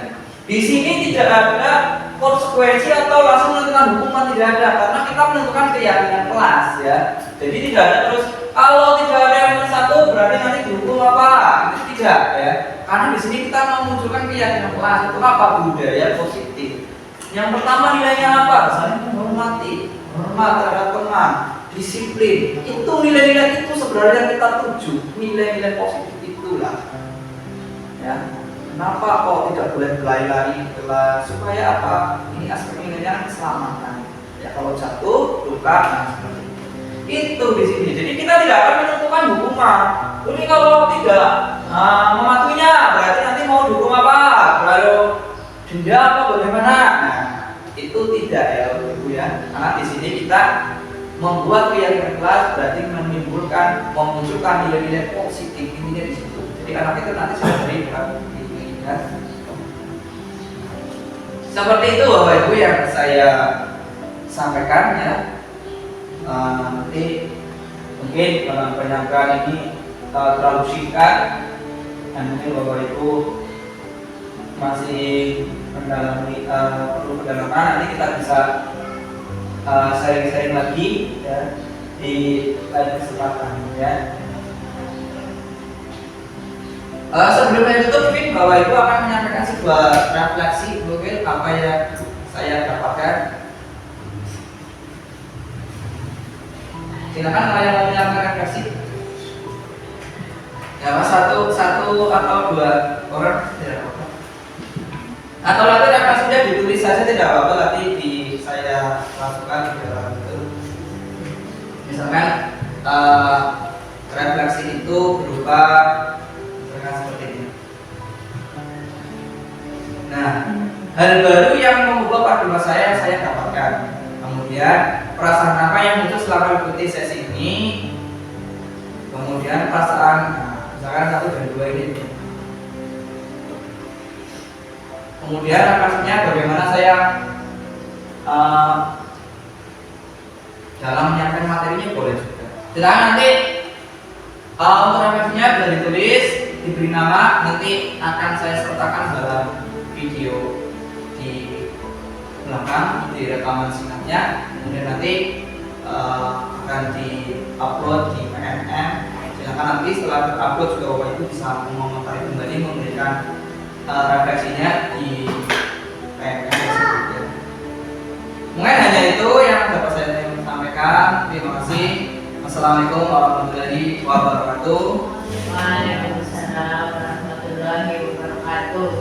di sini tidak ada konsekuensi atau langsung menentukan hukuman, tidak ada, karena kita menentukan keyakinan kelas, ya. Jadi tidak ada terus kalau tidak ada yang satu berarti nanti dihukum apa, itu tidak, ya. Karena di sini kita memunculkan keyakinan kelas itu apa, budaya positif. Yang pertama nilainya apa? Saling menghormati, hormat terhadap teman, disiplin. Itu nilai-nilai itu sebenarnya yang kita tuju, nilai-nilai positif itulah, ya. Kenapa kok tidak boleh berlari-lari di kelas? Supaya apa? Ini aspek nilainya keselamatan. Ya, kalau jatuh, luka, nah seperti itu di sini. Jadi kita tidak akan menentukan hukuman. Ini kalau tidak mematuhinya, berarti nanti mau dihukum apa? Kalau denda apa bagaimana? Nah, itu tidak, ya, Ibu, ya. Karena di sini kita membuat keyakinan kelas berarti memunculkan nilai-nilai positif ini di situ. Jadi anak itu nanti sudah berikan. Ya. Seperti itu Bapak Ibu yang saya sampaikan, ya. Nanti mungkin penyampaian ini terlalu singkat dan mungkin Bapak Ibu masih mendalami perlu pendalaman, nanti kita bisa sharing-sharing lagi, ya, di lain kesempatan, ya. Sebelum itu mungkin Bapak Ibu akan menyampaikan sebuah refleksi mungkin apa yang saya dapatkan. Silakan kalau yang mau menyampaikan refleksi. Ya, satu atau 2 orang tidak apa-apa. Atau nanti refleksinya ditulis saja tidak apa-apa, nanti saya masukkan di dalam itu. Misalkan refleksi itu berupa seperti ini. Nah, hal baru yang mengubah paradigma saya dapatkan. Kemudian perasaan apa yang muncul selama mengikuti sesi ini. Kemudian perasaan, misalkan 1 dan 2 ini. Kemudian maksudnya bagaimana saya dalam menyampaikan materinya boleh juga. Sedangkan nanti untuk refleksinya bisa ditulis, diberi nama, nanti akan saya sertakan dalam video di belakang, di rekaman singkatnya. Kemudian nanti akan di-upload di PNM. Silakan nanti setelah terupload juga Bapak Ibu bisa mengomentari kembali, memberikan refleksinya di PNM. Mungkin hanya itu yang dapat saya sampaikan. Terima kasih. Assalamualaikum warahmatullahi wabarakatuh. Waalaikumsalam warahmatullahi wabarakatuh.